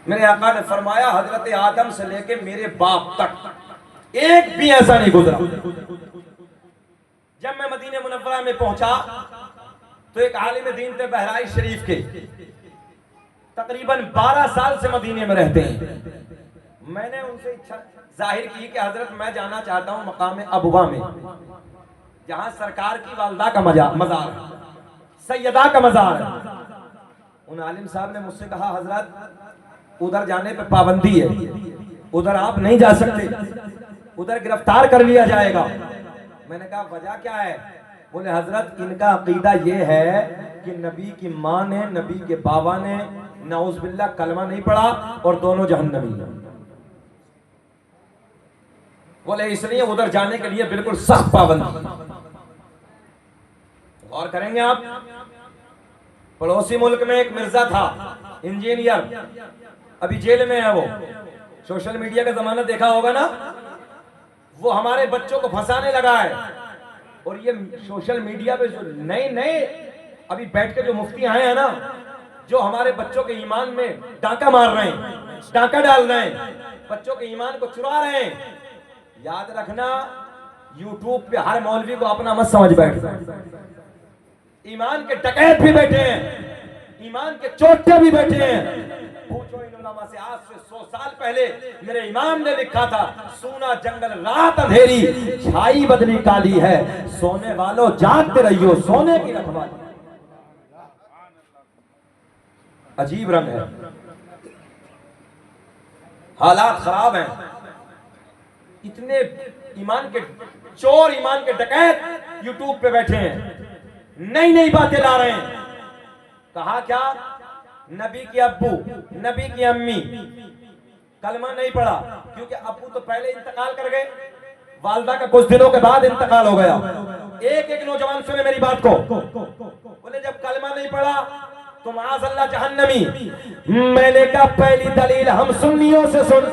मेरे आका ने फरमाया हजरत आदम से लेके मेरे बाप तक एक भी ऐसा नहीं गुजरा। जब मैं मदीने मुनव्वरा में पहुंचा तो एक आलिम दीन थे बहराइच शरीफ के, तकरीबन 12 साल से मदीने में रहते हैं। मैंने उनसे इच्छा जाहिर की कि हजरत मैं जाना चाहता हूं मकाम अबवा में, जहां सरकार की वालदा का मजार है, सैयदा का मजार है। उन आलिम साहब ने मुझसे कहा हजरत उधर जाने पे पाबंदी है, उधर आप नहीं जा सकते, उधर गिरफ्तार कर लिया जाएगा। मैंने कहा वजह क्या है? बोले हजरत इनका अकीदा ये है कि नबी की माँ ने, नबी के बाबा ने नाउज़ुबिल्लाह कलमा नहीं पढ़ा और दोनों जहन्नमी हैं। बोले इसलिए उधर जाने के लिए बिल्कुल सख्त पाबंदी। गौर करेंगे आप, पड़ोसी मुल्क में एक मिर्जा था, इंजीनियर, अभी जेल में है वो। सोशल मीडिया का जमाना देखा होगा ना, वो हमारे बच्चों को फंसाने लगा है। और ये सोशल मीडिया पे जो नए अभी बैठ के जो मुफ्ती आए हैं ना, जो हमारे बच्चों के ईमान में डाका मार रहे हैं, डाका डाल रहे हैं, बच्चों के ईमान को चुरा रहे हैं। याद रखना, यूट्यूब पे हर मौलवी को अपना मत समझ बैठे। ईमान के डकैत भी बैठे हैं, ईमान के चोटे भी बैठे हैं। पूछो इन उलमा से, आज से 100 साल पहले मेरे इमाम ने लिखा था, सूना जंगल रात अंधेरी, छाई बदली काली है, सोने वालों जागते रहियो, सोने की रखवाली। अजीब रंग है, हालात खराब हैं। इतने ईमान के चोर, ईमान के डकैत यूट्यूब पे बैठे हैं, नई बातें ला रहे हैं। कहा क्या? नबी की अब्बू, नबी की अम्मी कलमा नहीं पढ़ा, क्योंकि अब्बू तो पहले इंतकाल कर गए, वालदा का कुछ दिनों के बाद इंतकाल हो गया। एक नौजवान सुने मेरी बात को, बोले जब कलमा नहीं पढ़ा तो माज़अल्लाह जहन्नमी। मैंने कहा पहली दलील हम सुन्नियों से सुन,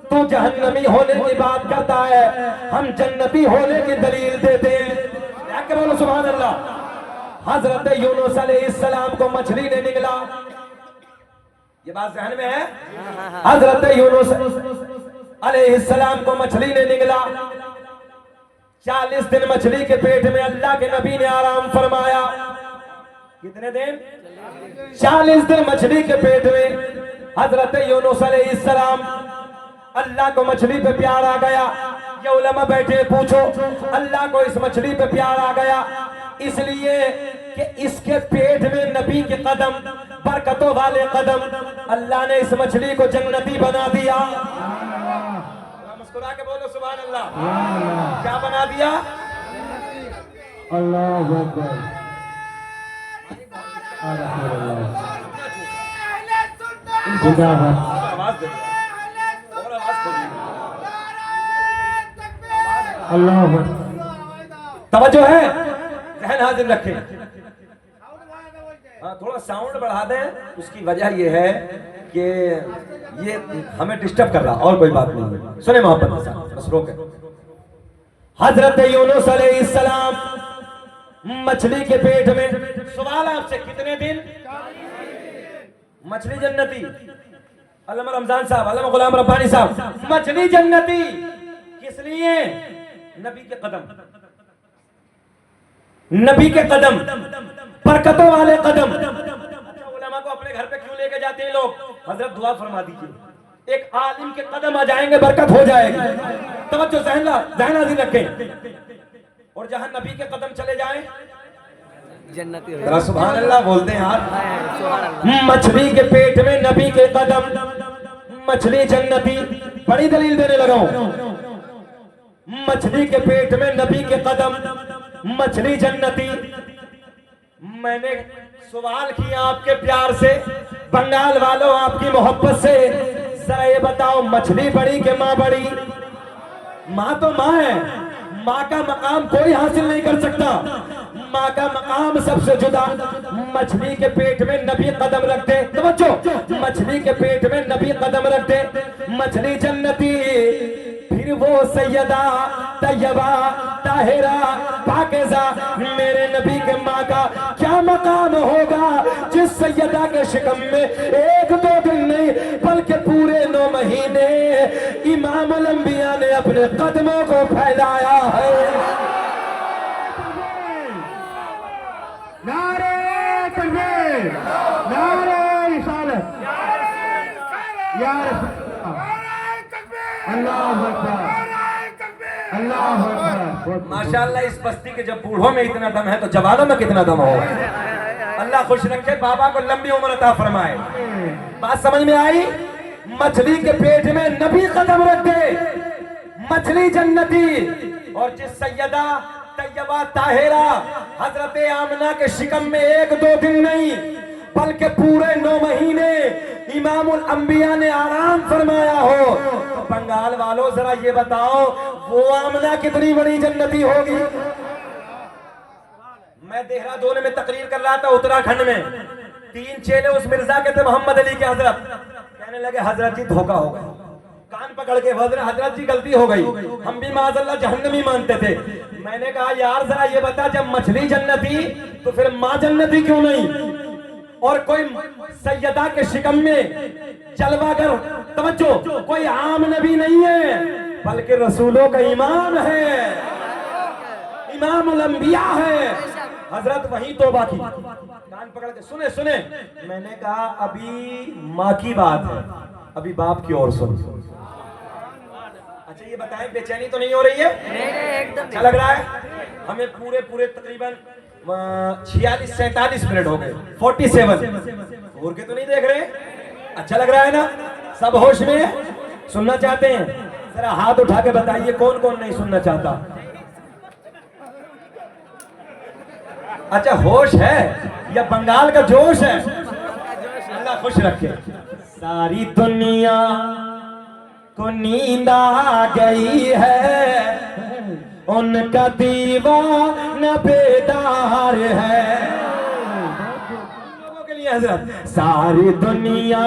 तू जहन्नमी होने की बात करता है, हम जन्नती होने की दलील देते हैं। क्या बोलो सुभान अल्लाह। हजरत यूनुस अलैहिस्सलाम को मछली ने निगला, ये बात ज़हन में है? हजरत यूनुस अलैहिस्सलाम को मछली ने निगला। 40 दिन मछली के पेट में अल्लाह के नबी ने आराम फरमाया। कितने दिन? 40 दिन मछली के पेट में हजरत यूनुस अलैहिस्सलाम। अल्लाह को मछली पे प्यार आ गया। ये उलमा बैठे, पूछो अल्लाह को इस मछली पे प्यार आ गया इसलिए कि इसके पेट में नबी के कदम, बरकतों वाले कदम, अल्लाह ने इस मछली को जन्नती बना दिया। मुस्कुरा के बोलो सुभान अल्लाह। क्या बना दिया? अल्लाहु अकबर। अल्लाह तवज्जो है, ज़हन हाजिर रखें। हाँ, थोड़ा साउंड बढ़ा दें। उसकी वजह यह है कि ये हमें डिस्टर्ब कर रहा, और कोई बात नहीं। सुने मोहब्बत के साथ, बस रोके। हजरत यूनुस अलैहिस्सलाम मछली के पेट में। सवाल आपसे, कितने दिन? मछली जन्नती। अल्लामा रमजान साहब, अल्लामा गुलाम रब्बानी साहब, मछली जन्नती किस लिए? नबी के कदम, नबी के कदम, बरकतों वाले कदम। उलमा को अपने घर पे क्यों लेके जाते हैं लोग? हजरत दुआ फरमा दीजिए, एक आलिम के कदम आ जाएंगे, बरकत हो जाएगी। तवज्जो, ज़हन हाजिर रखें। और जहां नबी के कदम चले जाएं, जन्नती हो। सुभान अल्लाह बोलते हैं यार। मछली के पेट में नबी के कदम, मछली जन्नती। बड़ी दलील देने लगा हूं। मछली के पेट में नबी के कदम, मछली जन्नती। मैंने सवाल किया आपके प्यार से, बंगाल वालों आपकी मोहब्बत से, जरा ये बताओ, मछली बड़ी के माँ बड़ी? माँ तो माँ है, माँ का मकाम कोई हासिल नहीं कर सकता। माँ का मकाम सबसे जुदा। मछली के पेट में नबी कदम रखते, समझो, मछली के पेट में नबी कदम रखते। मछली जन्नती, फिर वो सैयदा तैयबा ताहिरा पाकिज़ा, मेरे नबी के माँ का क्या मकाम होगा जिस सैयदा के शिकम में एक दो दिन नहीं बल्कि पूरे 9 महीने इमामुल अंबिया ने अपने कदमों को फैलाया है। नारे तकबीर, नारे रिसालत, या रसूल अल्लाह अकबर, अल्लाह अकबर। माशाअल्लाह, इस बस्ती के जब बूढ़ों में इतना दम है तो जवानों में कितना दम हो। अल्लाह खुश रखे, बाबा को लंबी उम्र अता फरमाए। बात समझ में आई? मछली के पेट में नबी कदम रख दे, मछली जन्नती। और जिस सैयदा तैयबा ताहिरा हजरत आमना के शिकम में एक दो दिन नहीं बल्कि पूरे 9 महीने इमामुल अंबिया ने आराम फरमाया हो, तो बंगाल वालों जरा ये बताओ, वो आमना कितनी बड़ी जन्नती होगी? मैं देहरादून में तकरीर कर रहा था, उत्तराखंड में। 3 चेले उस मिर्जा के थे, मोहम्मद अली के हजरत। कहने लगे, हजरत जी धोखा हो गया। कान पकड़ के, हजरत जी गलती हो गई, हम भी माज़अल्लाह जहन्नमी मानते थे। मैंने कहा, यार जरा ये बता, जब मछली जन्नती तो फिर माँ जन्नती क्यों नहीं? और कोई सैयदा के शिकम में जलवागर, तवज्जो, कोई आम नबी नहीं है बल्कि रसूलों का इमाम है, इमामुल अंबिया है। हजरत वही तौबा की, कान पकड़ के सुने सुने। मैंने कहा, अभी माँ की बात है, अभी बाप की ओर सुन। अच्छा ये बताएं, बेचैनी तो नहीं हो रही है? एकदम अच्छा लग रहा है? हमें पूरे पूरे तकरीबन 46-47 मिनट हो गए, 47। और के तो नहीं देख रहे? अच्छा लग रहा है ना? सब होश में है? सुनना चाहते हैं? जरा हाथ उठा के बताइए कौन कौन नहीं सुनना चाहता। अच्छा होश है या बंगाल का जोश है? अल्लाह खुश रखे। सारी दुनिया को नींद आ गई है, उनका दीवाना बेदार है। लोगों के लिए हजरत, सारी दुनिया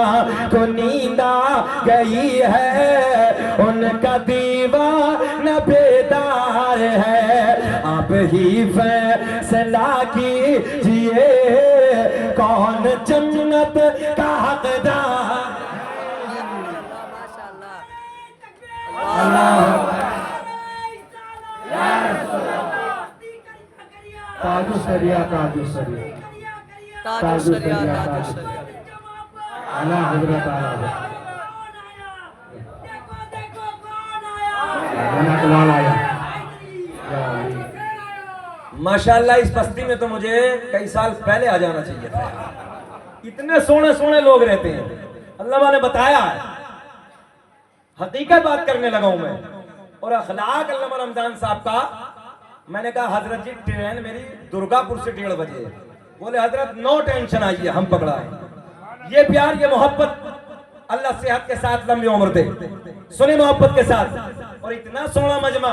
को नींद आ गई है, उनका दीवाना बेदार है। आप ही फैसला कीजिए कौन जन्नत का हकदार। ताजुसरिया ताजुसरिया ताजुसरिया ताजुसरिया अला हजरत आला माशाअल्लाह, इस बस्ती में तो मुझे कई साल पहले आ जाना चाहिए था। इतने सोने सोने लोग रहते हैं, अल्लाह ने बताया है। हकीकत बात करने लगा हूं मैं। और अखलाक अल्लामा रमजान साहब का, मैंने कहा, हजरत जी ट्रेन मेरी दुर्गापुर से 1:30 बजे। बोले, हजरत नो टेंशन, आइए हम पकड़ाए। ये प्यार, ये मोहब्बत अल्लाह सेहत के साथ लंबी उम्र दे, सुनी मोहब्बत के साथ। और इतना सोना मजमा,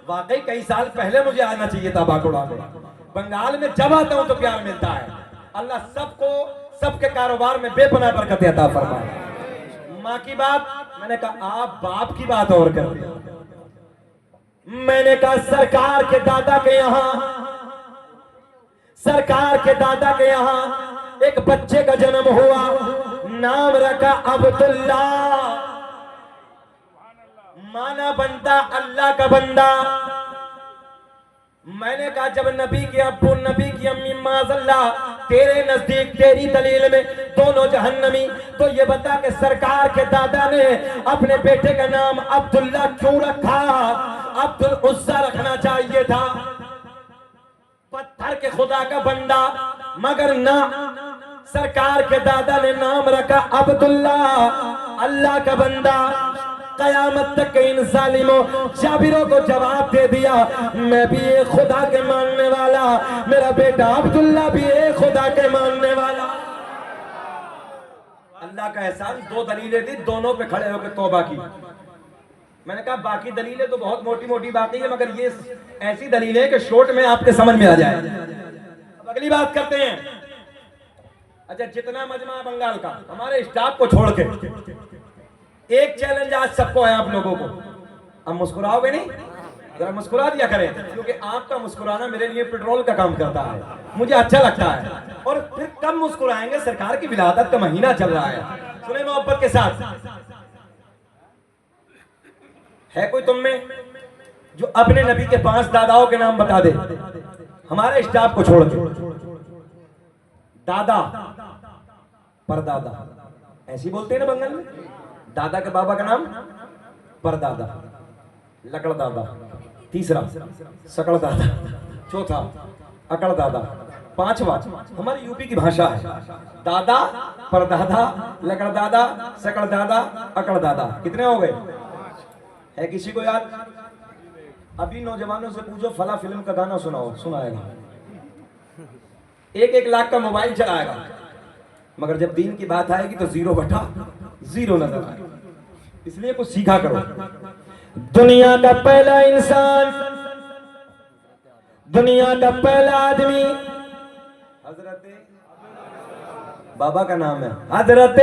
वाकई कई साल पहले मुझे आना चाहिए था बाकुड़ा में। बंगाल में जब आता हूं तो प्यार मिलता है। अल्लाह सबको सबके कारोबार में बेपनाह बरकत अता फरमाए। माँ की बात, मैंने कहा आप बाप की बात और कर। मैंने कहा, सरकार के दादा के यहाँ, सरकार के दादा के यहाँ एक बच्चे का जन्म हुआ, नाम रखा अब्दुल्ला। माना बनता अल्लाह का बंदा। मैंने कहा, जब नबी के अब्बू, नबी की अम्मी, माज़अल्लाह तेरे नजदीक, तेरी दलील में दोनों जहन्नमी, तो ये बता कि सरकार के दादा ने अपने बेटे का नाम अब्दुल्ला क्यों रखा? अब्दुल उज़्ज़ा रखना चाहिए था, पत्थर के खुदा का बंदा, मगर ना, सरकार के दादा ने नाम रखा अब्दुल्ला, अल्लाह का बंदा। कयामत तक के इन जालिमों जाबिरों को जवाब दे दिया, मैं भी एक खुदा के मानने वाला, मेरा बेटा अब्दुल्ला भी एक खुदा के मानने वाला। अल्लाह का एहसान, 2 दलीलें दी, दोनों पे खड़े होकर तौबा की। मैंने कहा बाकी दलीलें तो बहुत मोटी मोटी बाकी है, मगर ये ऐसी दलीलें हैं कि शॉर्ट में आपके समझ में आ जाए। अब अगली बात करते हैं। अच्छा, जितना मजमा बंगाल का हमारे स्टाफ को छोड़ के एक चैलेंज आज सबको है आप लोगों को। अब मुस्कुराओगे नहीं? जरा मुस्कुरा दिया करें, क्योंकि आपका मुस्कुराना मेरे लिए पेट्रोल का काम करता है, मुझे अच्छा लगता है। और फिर कब मुस्कुराएंगे? सरकार की विलादत का महीना चल रहा है। सुने मोहब्बत के साथ, है कोई तुम में जो अपने नबी के 5 दादाओं के नाम बता दे? हमारे स्टाफ को छोड़ के। दादा, परदादा, ऐसी बोलते हैं ना बंगाल में। दादा के बाबा का नाम परदादा, लकड़ दादा, तीसरा सकड़ दादा, चौथा अकड़ दादा, पांचवा हमारी यूपी की भाषा है दादा, परदादा, लकड़ दादा, सकड़ दादा, अकड़ दादा। कितने हो गए? है किसी को याद? अभी नौजवानों से पूछो फला फिल्म का गाना सुनाएगा, 1-1 लाख का मोबाइल चलाएगा, मगर जब दीन की बात आएगी तो 0/0 नजर आएगा। इसलिए कुछ सीखा करो। दुनिया का पहला इंसान, दुनिया का पहला आदमी हजरत बाबा का नाम है हजरत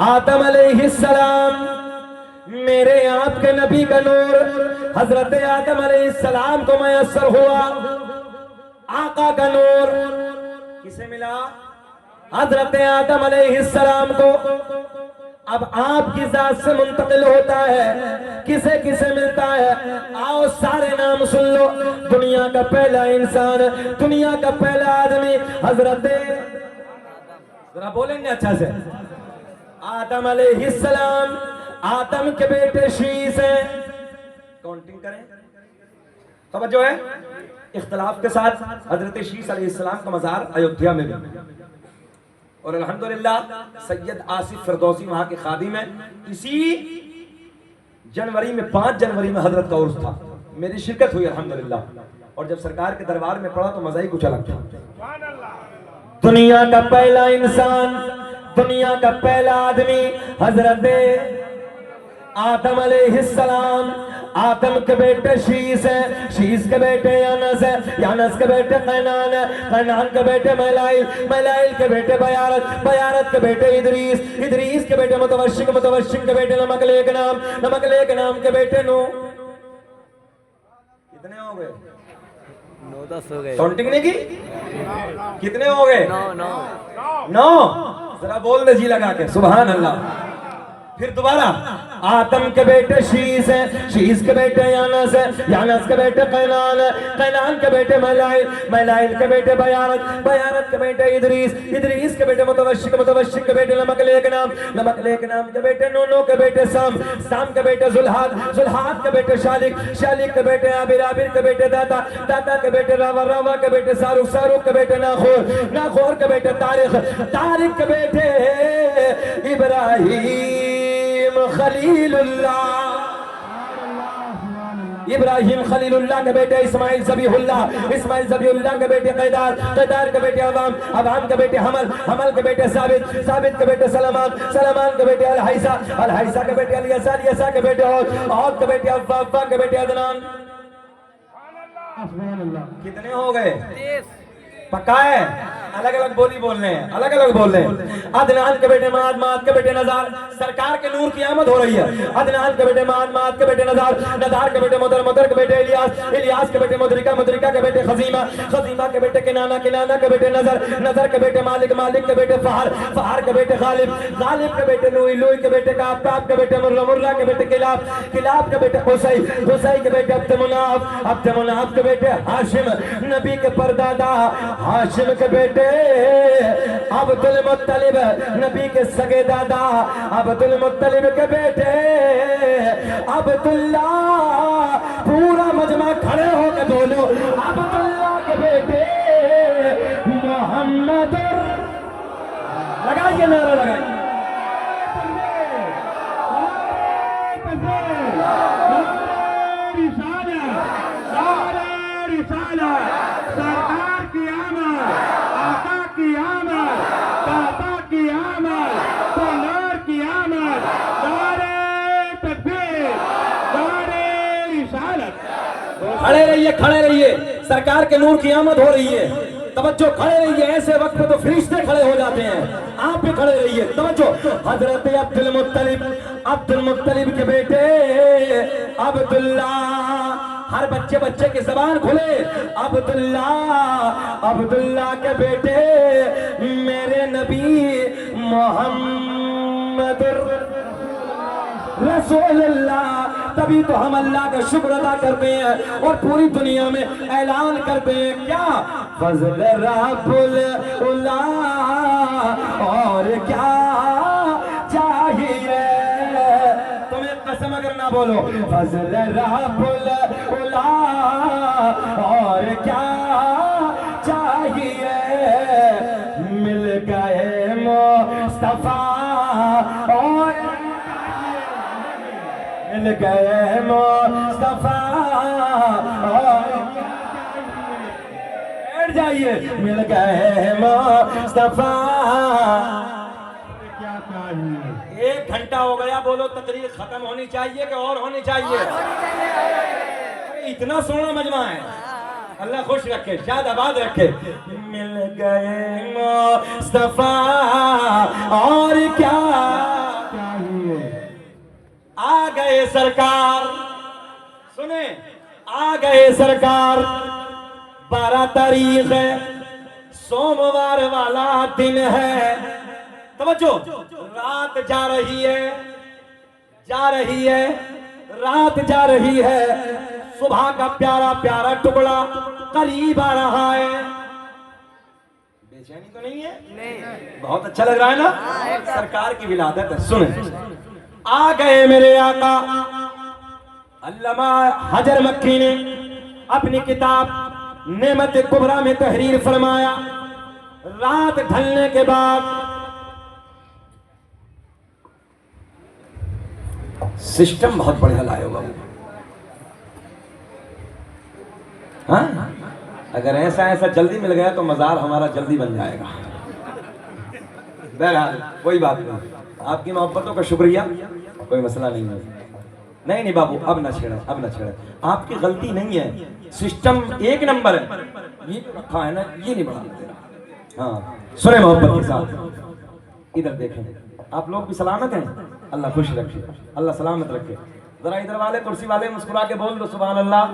आदम अलैहिस्सलाम। मेरे आपके नबी का नूर हजरत आदम अलैहिस्सलाम को मयस्सर हुआ। आका का नूर किसे मिला? हजरत आदम अलैहिस्सलाम को। अब आपकी जात से मुंतकिल होता है, किसे किसे मिलता है? आओ सारे नाम सुन लो। दुनिया का पहला इंसान, दुनिया का पहला आदमी हजरत, जरा बोलेंगे अच्छा से, आदम अलैहिस्सलाम। आदम के बेटे शीस हैं। काउंटिंग करें, तवज्जो है। इख्तिलाफ के साथ हजरत शीस अलैहिस्सलाम का मज़ार अयोध्या में भी, और अल्हम्दुलिल्लाह सैयद आसिफ फिरदौसी वहां के खादिम है। इसी जनवरी में 5 जनवरी में हजरत का उर्स था, मेरी शिरकत हुई अल्हम्दुलिल्लाह। और जब सरकार के दरबार में पढ़ा तो मजा ही कुछ अलग था। दुनिया का पहला इंसान, दुनिया का पहला आदमी हजरत आदम अलैहिस्सलाम। आदम के बेटे शीस है, शीस के बेटे यानस है, यानस के बेटे कैनान है, कैनान के बेटे मैलाइल, मैलाइल के बेटे बयारत, बयारत के बेटे इदरीस, इदरीस के बेटे मुतवश्शिक, मुतवश्शिक के बेटे नमकलेक नाम, नमकलेक नाम के बेटे नूह। कितने हो गए? 9-10 हो गए। काउंटिंग नहीं की? कितने हो गए? 9। जरा बोल दे जी लगा के सुभान अल्लाह। फिर दोबारा, आदम के बेटे शीस है, शीस के बेटे यानस है, यानस के बेटे कैनान है, कैनान के बेटे मैलाइल, मैलाइल के बेटे बयारत, बयारत के बेटे इदरीस, इदरीस के बेटे मुतवश्शिक, मुतवश्शिक के बेटे नमकलेक नाम, नमकलेक नाम के बेटे नूह के बेटे साम, साम के बेटे जुल्हाद, जुल्हाद के बेटे शालिक, शालिक के बेटे आबिर, आबिर के बेटे दाता, दाता के बेटे रावा, रावा के बेटे सारुक, सारुक के बेटे नाखोर, नाखोर के बेटे तारिक, तारिक के बेटे इब्राहिम खलीलुल्लाह, इब्राहिम खलीलुल्लाह के बेटे इस्माइल ज़बीहुल्लाह, इस्माइल ज़बीहुल्लाह के बेटे कैदार, कैदार के बेटे अवाम, अवाम के बेटे हमल, हमल के बेटे साबित, साबित के बेटे सलमान, सलमान के बेटे अल-हैसा, अल-हैसा के बेटे अल-यसा, यसा के बेटे औद के बेटे अव्वा, अव्वा के बेटे अदनान। कितने हो गए? 30। पक्का है? अलग अलग बोली बोल रहे हैं, अलग अलग बोल रहे हैं। अदनान के बेटे माद, माद के बेटे नजार, सरकार के नूर की आमद हो रही है। अदनान के बेटे माद, माद के बेटे नजार, नजार के बेटे मुदर, मुदर के बेटे इलियास, इलियास के बेटे मुदरिका, मुदरिका के बेटे खजीमा, खजीमा के बेटे किनाना, किनाना के बेटे नजर, नजर के बेटे मालिक, मालिक के बेटे फहर, फहर के बेटे गालिब, गालिब के बेटे लुई, लुई के बेटे काब, काब के बेटे मुर्रा, मुर्रा के बेटे किलाब, किलाब के बेटे हुसै, हुसै के बेटे अब्दमुनाफ, अब्दमुनाफ के बेटे हाशिम, नबी के परदादा हाशिम के बेटे अब्दुल मुत्तलिब, नबी के सगे दादा अब्दुल मुत्तलिब के बेटे अब्दुल्ला। पूरा मजमा खड़े होकर बोलो, अब्दुल्ला के बेटे मोहम्मद। लगाइए नारा, लगाइए। सरकार की आमद, आका की आमद, दाता की आमद, तो नूर की आमद, नारे तकबीर, नारे रिसालत। खड़े रहिए, सरकार के नूर की आमद हो रही है। तवज्जो, खड़े रहिए, ऐसे वक्त पे तो फरिश्ते खड़े हो जाते हैं, आप भी खड़े रहिए। तवज्जो, हजरत अब्दुल मुत्तलिब के बेटे अब्दुल्ला, हर बच्चे की जबान खुले, अब्दुल्ला के बेटे मेरे नबी मोहम्मद रसूलुल्लाह। तभी तो हम अल्लाह का शुक्र अदा करते हैं और पूरी दुनिया में ऐलान करते हैं क्या, फज़ल रब्बुल उला, और क्या चाहिए तुम्हें, कसम अगर ना बोलो, फज़ल रब्बुल उला, और क्या चाहिए, मिल गए मुस्तफा और मिल गए मुस्तफा, बैठ जाइए, मिल गए मुस्तफा। क्या चाहिए? 1 घंटा हो गया, बोलो तकरीर खत्म होनी चाहिए कि और होनी चाहिए? इतना सोना मजमा है, अल्लाह खुश रखे, शाद आबाद रखे। मिल गए मुस्तफा और क्या चाहिए? आ गए सरकार, सुने, आ गए सरकार। 12 तारीख है, सोमवार वाला दिन है। तवज्जो, रात जा रही है, रात जा रही है, सुबह का प्यारा प्यारा टुकड़ा करीब आ रहा है। बेचैनी तो नहीं है? नहीं। बहुत अच्छा लग रहा है ना, सरकार की विलादत है। सुने, आ गए मेरे आका। अल्लामा हजर मक्की ने अपनी किताब नेमत कुबरा में तहरीर फरमाया, रात ढलने के बाद सिस्टम बहुत बढ़िया लाए बाबू। हाँ, अगर ऐसा जल्दी मिल गया तो मजार हमारा जल्दी बन जाएगा। बहरहाल कोई बात नहीं, आपकी मोहब्बतों का शुक्रिया, कोई मसला नहीं है। नहीं बाबू, अब ना छेड़े, आपकी गलती नहीं है, सिस्टम 1 नंबर है, ये रखा है ना, ये नहीं बढ़ाना देना। हाँ, सुने मोहब्बत के साथ, इधर देखें, आप लोग भी सलामत हैं, अल्लाह खुश रखे, अल्लाह सलामत रखे। जरा इधर वाले कुर्सी वाले मुस्कुरा के बोल दो सुभान अल्लाह।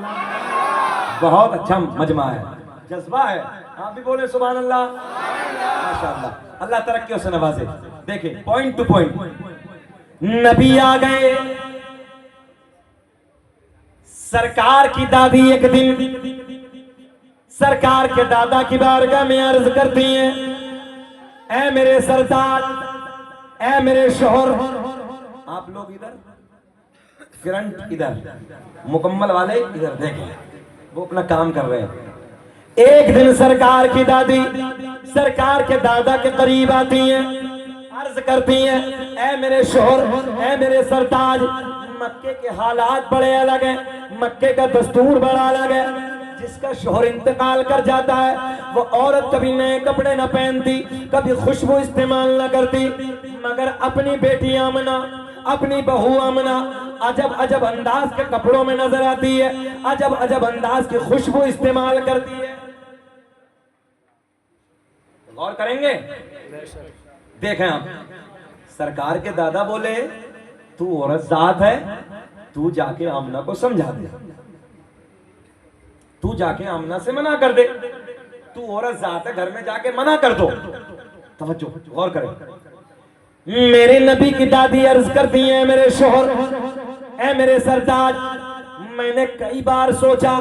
बहुत अच्छा मजमा है, जज्बा है, आप भी बोले सुभान अल्लाह। माशाअल्लाह, अल्लाह तरक्कियों से नवाजे। देखें, पॉइंट टू पॉइंट, नबी आ गए। सरकार की दादी एक दिन सरकार के दादा की बारगाह में अर्ज करती हैं, ऐ मेरे सरदार, ऐ मेरे शोहर। आप लोग इधर, फ्रंट इधर, मुकम्मल वाले इधर देखें, वो अपना काम कर रहे हैं। एक दिन सरकार की दादी सरकार के दादा के करीब आती हैं, अर्ज करती हैं, ऐ मेरे शोहर, ऐ मेरे सरताज। मक्के के हालात बड़े अलग हैं, मक्के का दस्तूर बड़ा अलग है। जिसका शोहर इंतकाल कर जाता है वो औरत कभी नए कपड़े न पहनती, कभी खुशबू इस्तेमाल न करती, मगर अपनी बेटी आमना, अपनी बहू आमना अजब अजब अंदाज के कपड़ों में नजर आती है, अजब अजब अंदाज की खुशबू इस्तेमाल करती है। गौर करेंगे, देखें आप, सरकार के दादा बोले तू औरत जात है, तू जाके आमना को समझा दे, तू जाके आमना से मना कर दे, तू औरत जात है, घर में जाके मना कर दो। तवज्जो, गौर करें, मेरे नबी की दादी अर्ज करती है, मेरे शोहर, ऐ मेरे सरताज, मैंने कई बार सोचा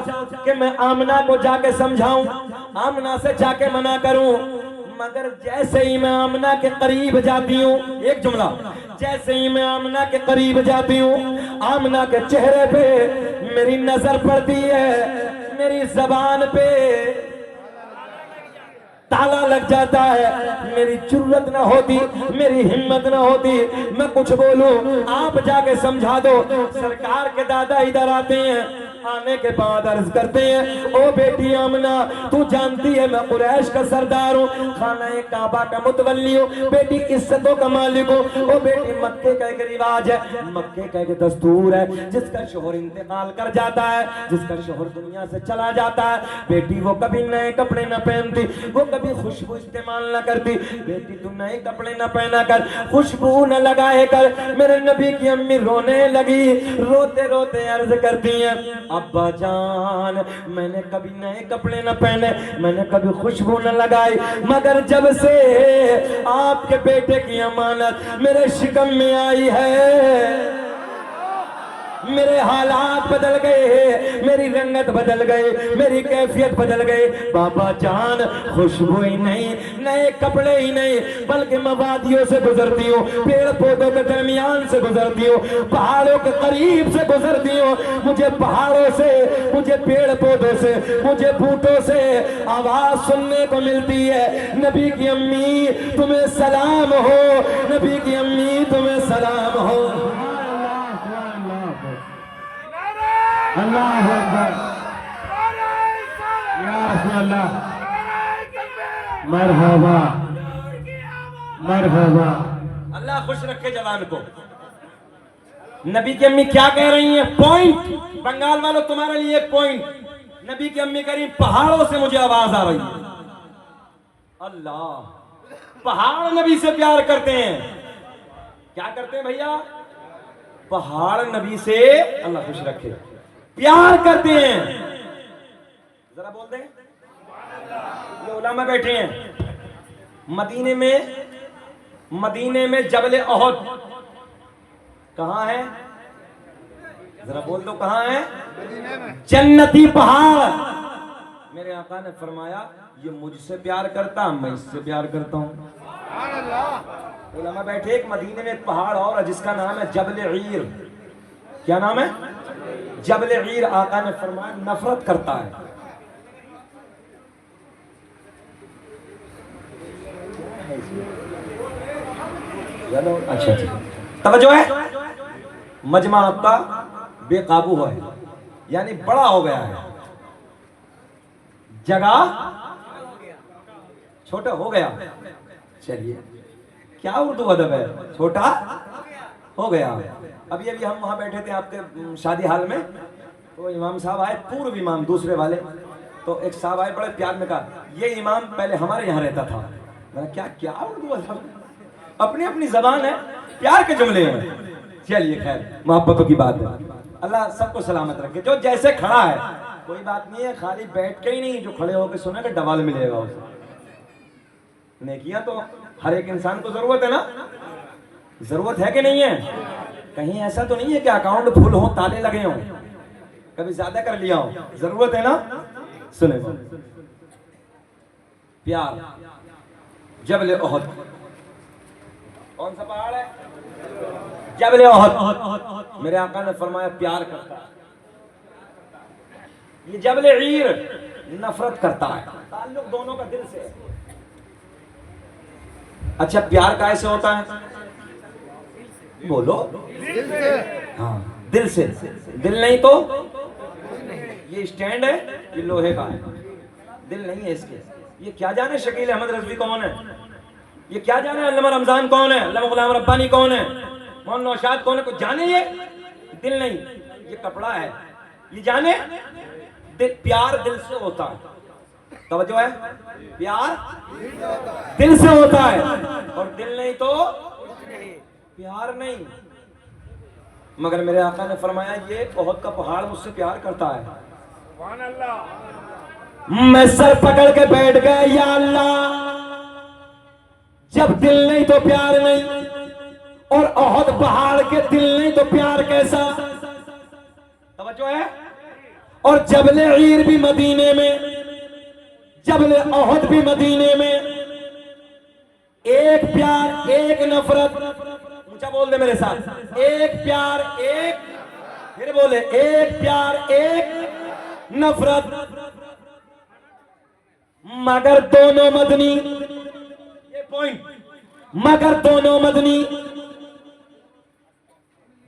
कि मैं आमना को जाके समझाऊं, आमना से जाके मना करूं, मगर जैसे ही मैं आमना के करीब जाती हूँ, एक जुमला, जैसे ही मैं आमना के करीब जाती हूँ, आमना के चेहरे पे मेरी नजर पड़ती है, मेरी जबान पे ताला लग जाता है, मेरी जुर्रत ना होती, मेरी हिम्मत ना होती मैं कुछ बोलूं, आप जाके समझा दो। सरकार के दादा इधर आते हैं, आने के बाद अर्ज करते हैं, ओ बेटी आमना, तू जानती है मैं कुरैश का सरदार हूँ, खाना काबा का मुतवल्ली हूँ, बेटी इज्जतों का मालिक हूँ। ओ बेटी मक्के का एक रिवाज है, मक्के का एक दस्तूर है, जिसका शोहर इंतकाल कर जाता है, जिसका शोहर दुनिया से चला जाता है, बेटी वो कभी नए कपड़े न पहनती, वो कभी खुशबू इस्तेमाल न करती। बेटी तू नए कपड़े न पहना कर, खुशबू न लगाए कर। मेरे नबी की अम्मी रोने लगी, रोते रोते अर्ज करती हैं, अब्बा जान मैंने कभी नए कपड़े न पहने, मैंने कभी खुशबू न लगाई, मगर जब से आपके बेटे की अमानत मेरे शिकम में आई है, मेरे हालात बदल गए, मेरी रंगत बदल गए, मेरी कैफियत बदल गए। बाबा जान खुशबू ही नहीं, नए कपड़े ही नहीं, बल्कि मवादियों से गुजरती हूँ, पेड़ पौधों के दरमियान से गुजरती हूँ, पहाड़ों के करीब से गुजरती हूँ। मुझे पहाड़ों से, मुझे पेड़ पौधों से, मुझे बूटों से आवाज सुनने को मिलती है, नबी की अम्मी तुम्हें सलाम हो, नबी की अम्मी तुम्हें सलाम हो। अल्लाह अकबर, या अल्लाह, मरहबा मरहबा। अल्लाह खुश रखे जवान को। नबी की अम्मी क्या कह रही हैं? पॉइंट बंगाल वालों, तुम्हारे लिए एक पॉइंट। नबी की अम्मी कह रही पहाड़ों से मुझे आवाज आ रही है। अल्लाह, पहाड़ नबी से प्यार करते हैं। क्या करते हैं भैया? पहाड़ नबी से, अल्लाह खुश रखे, प्यार करते हैं। जरा बोल दें, ये उलमा बैठे हैं मदीने में जबल ओहद कहां है? जरा बोल दो कहां है? जन्नती पहाड़। मेरे आका ने फरमाया ये मुझसे प्यार करता, मैं इससे प्यार करता हूं। उलमा बैठे, एक मदीने में एक पहाड़ और है जिसका नाम है जबल ईर। क्या नाम है? जबल ईर। आका ने फरमाया नफरत करता है। अच्छा अच्छा, तवज्जो है। मजमा आपका बेकाबू है, यानी बड़ा हो गया है, जगह छोटा हो गया। चलिए, क्या उर्दू अदब है, छोटा हो गया। अभी अभी हम वहां बैठे थे आपके शादी हाल में, तो इमाम साहब आए, पूर्व इमाम दूसरे वाले, तो एक साहब आए, बड़े प्यार में कहा ये इमाम पहले हमारे यहाँ रहता था। मैंने क्या क्या उर्दू अदब, अपनी अपनी जबान है, प्यार के जुमले हैं। चलिए खैर, मोहब्बतों की बात है। अल्लाह सबको सलामत रखे। जो जैसे खड़ा है कोई बात नहीं है, खाली बैठ के ही नहीं, जो खड़े होकर सुनेगा डबल मिलेगा उसे। नेकियां तो हर एक इंसान को जरूरत है ना, जरूरत है कि नहीं है? कहीं ऐसा तो नहीं है कि अकाउंट फुल हो, ताले लगे हों, कभी ज्यादा कर लिया हो, जरूरत है ना। सुने, प्यार जबल ओहद, कौन सा पहाड़ है? जबल ओहद। मेरे आका ने फरमाया प्यार करता है। ये जबल ईर नफरत करता है। ताल्लुक दोनों का दिल से है। अच्छा, प्यार कैसे होता है? बोलो, हाँ, दिल से। दिल नहीं तो ये स्टैंड है, ये लोहे का है, दिल नहीं है इसके। ये क्या जाने शकील अहमद रज़वी कौन है, ये क्या जाने अल्लामा रमजान कौन है, अल्लामा गुलाम रब्बानी कौन है, मोहन नौशाद कौन है, कुछ जाने? ये दिल नहीं, ये कपड़ा है, ये जाने? दिल, प्यार दिल से होता है। तवज्जो है, प्यार दिल से होता है, और दिल नहीं तो प्यार नहीं। मगर मेरे आका ने फरमाया ये ओहद का पहाड़ मुझसे प्यार करता है। मैं सर पकड़ के बैठ गया, या अल्लाह, जब दिल नहीं तो प्यार नहीं, और ओहद पहाड़ के दिल नहीं तो प्यार कैसा? तवज्जो है। और जबल ईर भी मदीने में, जबल ओहद भी मदीने में, एक प्यार एक नफरत। ऊंचा बोल दे मेरे साथ, एक प्यार एक, फिर बोले एक प्यार एक नफरत। मगर दोनों मदनी, ये पॉइंट, मगर दोनों मदनी।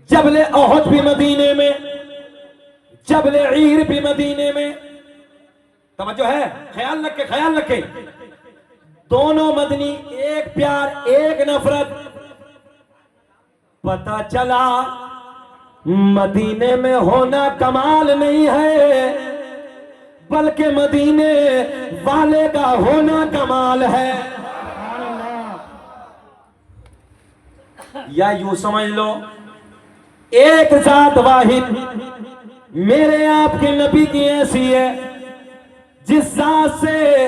जबल ओहद भी मदीने में, जबले ईर भी मदीने में, तवज्जो है, ख्याल रखे, ख्याल रखे, दोनों मदनी, एक प्यार एक नफरत। पता चला मदीने में होना कमाल नहीं है, बल्कि मदीने वाले का होना कमाल है। या यूं समझ लो, एक जात वाहिद मेरे आपके नबी की ऐसी है जिस जात से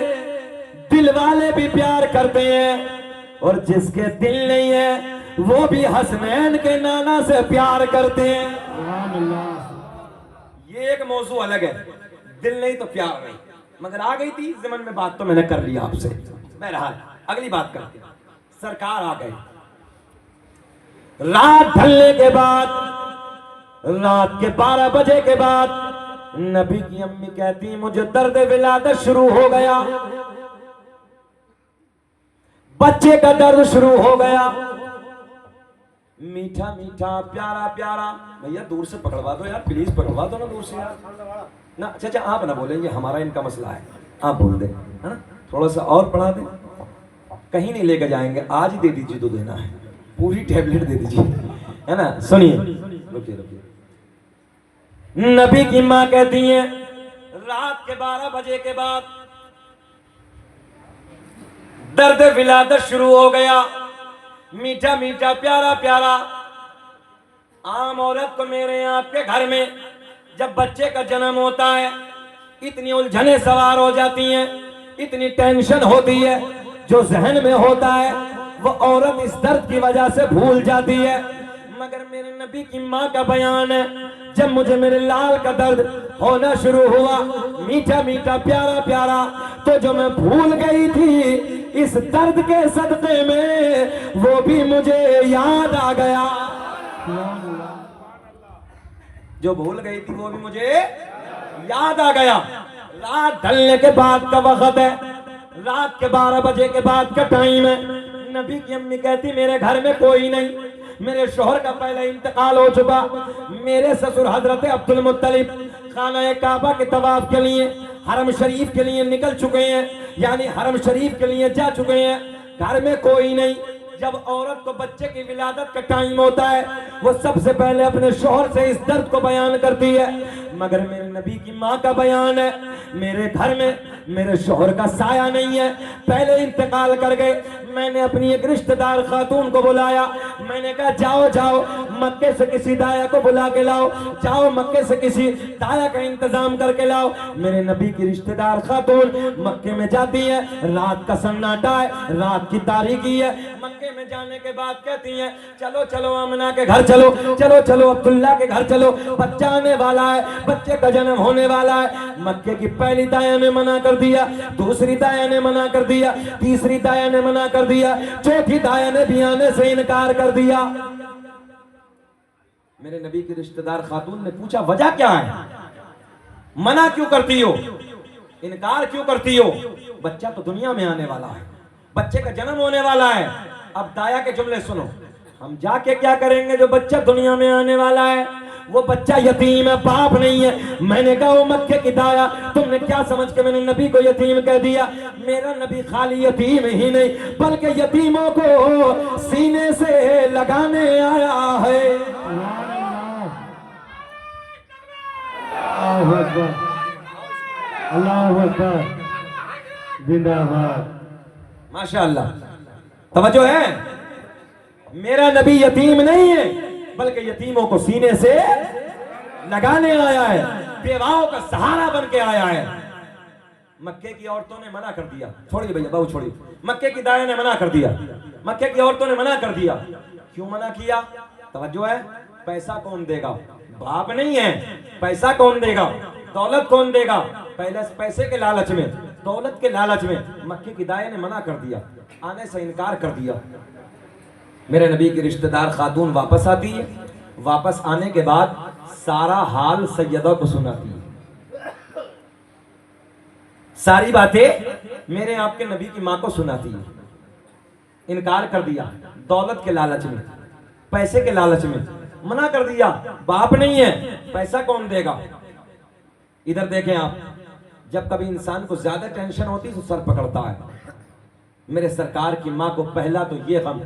दिल वाले भी प्यार करते हैं, और जिसके दिल नहीं है वो भी हसनैन के नाना से प्यार करते हैं। ये एक मौजू अलग है, दिल नहीं तो प्यार नहीं, मगर आ गई थी ज़मन में बात तो मैंने कर लिया आपसे। बहरहाल अगली बात करते हैं। सरकार आ गए, रात ढलने के बाद, रात के 12 बजे के बाद नबी की अम्मी कहती मुझे दर्द विलादत शुरू हो गया, बच्चे का दर्द शुरू हो गया, मीठा मीठा प्यारा प्यारा। भैया दूर से पकड़वा दो यार, प्लीज पकड़वा दो ना दूर से यार ना। अच्छा आप ना बोलेंगे, हमारा इनका मसला है, आप बोल दे, है ना, थोड़ा सा और पढ़ा दे, कहीं नहीं लेकर जाएंगे, आज ही दे दीजिए, तो देना है, पूरी टैबलेट दे दीजिए, है ना। सुनिए, रुकिए रुकिए। नबी की माँ कहती है रात के 12 बजे के बाद दर्द विलादत शुरू हो गया, मीठा मीठा प्यारा प्यारा। आम औरत को मेरे आपके घर में जब बच्चे का जन्म होता है इतनी उलझने सवार हो जाती हैं, इतनी टेंशन होती है, जो जहन में होता है वो औरत इस दर्द की वजह से भूल जाती है। मगर मेरे नबी की माँ का बयान है, जब मुझे मेरे लाल का दर्द होना शुरू हुआ, मीठा मीठा प्यारा प्यारा, तो जो मैं भूल गई थी इस दर्द के सदके में, वो भी मुझे याद आ गया। जो भूल गई थी वो भी मुझे याद आ गया। रात ढलने के बाद का वक्त है, रात के 12 बजे के बाद का टाइम है। नबी की अम्मी कहती मेरे घर में कोई नहीं, मेरे शोहर का पहले इंतकाल हो चुका, मेरे ससुर हजरत अब्दुल मुत्तलिब खाना काबा के तवाफ के लिए हरम शरीफ के लिए निकल चुके हैं, यानी हरम शरीफ के लिए जा चुके हैं, घर में कोई नहीं। जब औरत को बच्चे की विलादत का टाइम होता है वो सबसे पहले अपने शोहर से इस दर्द को बयान करती है। मगर मेरे नबी की माँ का बयान है मेरे घर में मेरे शोहर का साया नहीं है, पहले इंतकाल कर गए। मैंने अपनी एक रिश्तेदार खातून को बुलाया, मैंने कहा जाओ जाओ मक्के से किसी दाया को बुला के लाओ, जाओ मक्के से किसी दाया का इंतजाम करके लाओ। मेरे नबी की रिश्तेदार खातून मक्के में जाती है, रात का सन्नाटा है, रात की तारीकी है। मक्के में जाने के बाद कहती है चलो चलो आमना के घर चलो, चलो चलो अब्दुल्ला के घर चलो, बच्चा आने वाला है, बच्चे का जन्म होने वाला है। मक्के की पहली दाया ने मना कर दिया, दूसरी दाया ने मना कर दिया, तीसरी दाया ने मना कर दिया, चौथी दाया ने भी आने से इनकार कर दिया। मेरे नबी की रिश्तेदार खातून ने पूछा वजह क्या है, मना क्यों करती हो, इनकार क्यों करती हो? बच्चा तो दुनिया में आने वाला है, बच्चे का जन्म होने वाला है। अब दाया के जुमले सुनो, हम जाके क्या करेंगे जो बच्चा दुनिया में आने वाला है, वो बच्चा यतीम है, बाप नहीं है। मैंने कहा वो मक्के की दाया तुमने क्या समझ के मैंने नबी को यतीम कह दिया? मेरा नबी खाली यतीम ही नहीं बल्कि यतीमों को सीने से लगाने आया है। अल्लाहु अकबर, जिंदाबाद। माशाअल्लाह, तवज्जो है। मेरा नबी यतीम नहीं है बल्कि यतीमों को सीने से लगाने आया है, बेवाओं का सहारा बन के आया है। मक्के की औरतों ने मना कर दिया, छोड़िए भैया बाबू छोड़िए। मक्के की दाया ने मना कर दिया, मक्के की औरतों ने मना कर दिया। क्यों मना किया? तवज्जो है। पैसा कौन देगा? बाप नहीं है। पैसा कौन देगा? दौलत कौन देगा? पहले पैसे के लालच में, दौलत के लालच में मक्के की दाया ने मना कर दिया, आने से इनकार कर दिया। मेरे नबी की रिश्तेदार खातून वापस आती है, वापस आने के बाद सारा हाल सैयदा को सुनाती है, सारी बातें मेरे आपके नबी की माँ को सुनाती है। इनकार कर दिया, दौलत के लालच में, पैसे के लालच में मना कर दिया। बाप नहीं है, पैसा कौन देगा? इधर देखें आप, जब कभी इंसान को ज्यादा टेंशन होती है तो सर पकड़ता है। मेरे सरकार की मां को पहला तो ये गम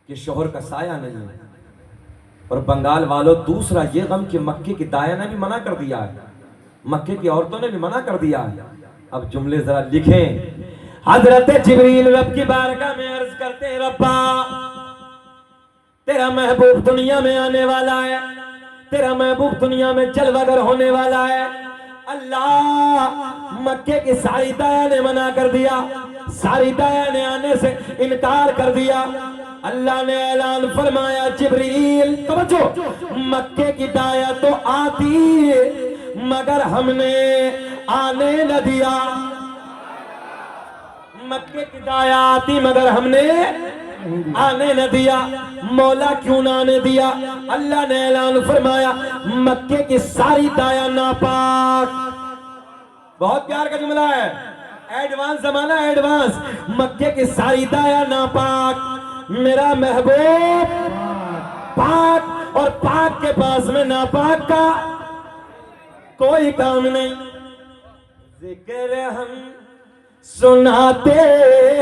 कि शोहर का साया नहीं है, और बंगाल वालों दूसरा ये गम कि मक्के की दाया ने भी मना कर दिया है, मक्के की औरतों ने भी मना कर दिया है। अब जुमले जरा लिखें। हजरत जिब्रील रब की बारगाह में अर्ज करते हैं, रब्बा तेरा महबूब दुनिया में आने वाला है, तेरा महबूब दुनिया में जलवागर होने वाला है। अल्लाह मक्के की सारी दाया ने मना कर दिया, सारी दाया ने आने से इनकार कर दिया। अल्लाह ने ऐलान फरमाया, जिब्रील समझो, मक्के की दाया तो आती मगर हमने आने न दिया। मक्के की दाया आती मगर हमने आने न दिया। मौला क्यों ना आने दिया? अल्लाह ने ऐलान फरमाया, मक्के की सारी दाया नापाक। बहुत प्यार का जुमला है, एडवांस जमाना, एडवांस। मक्के की सारी दाया नापाक, मेरा महबूब पाक, और पाक के पास में नापाक का कोई काम नहीं। जिक्र हम सुनाते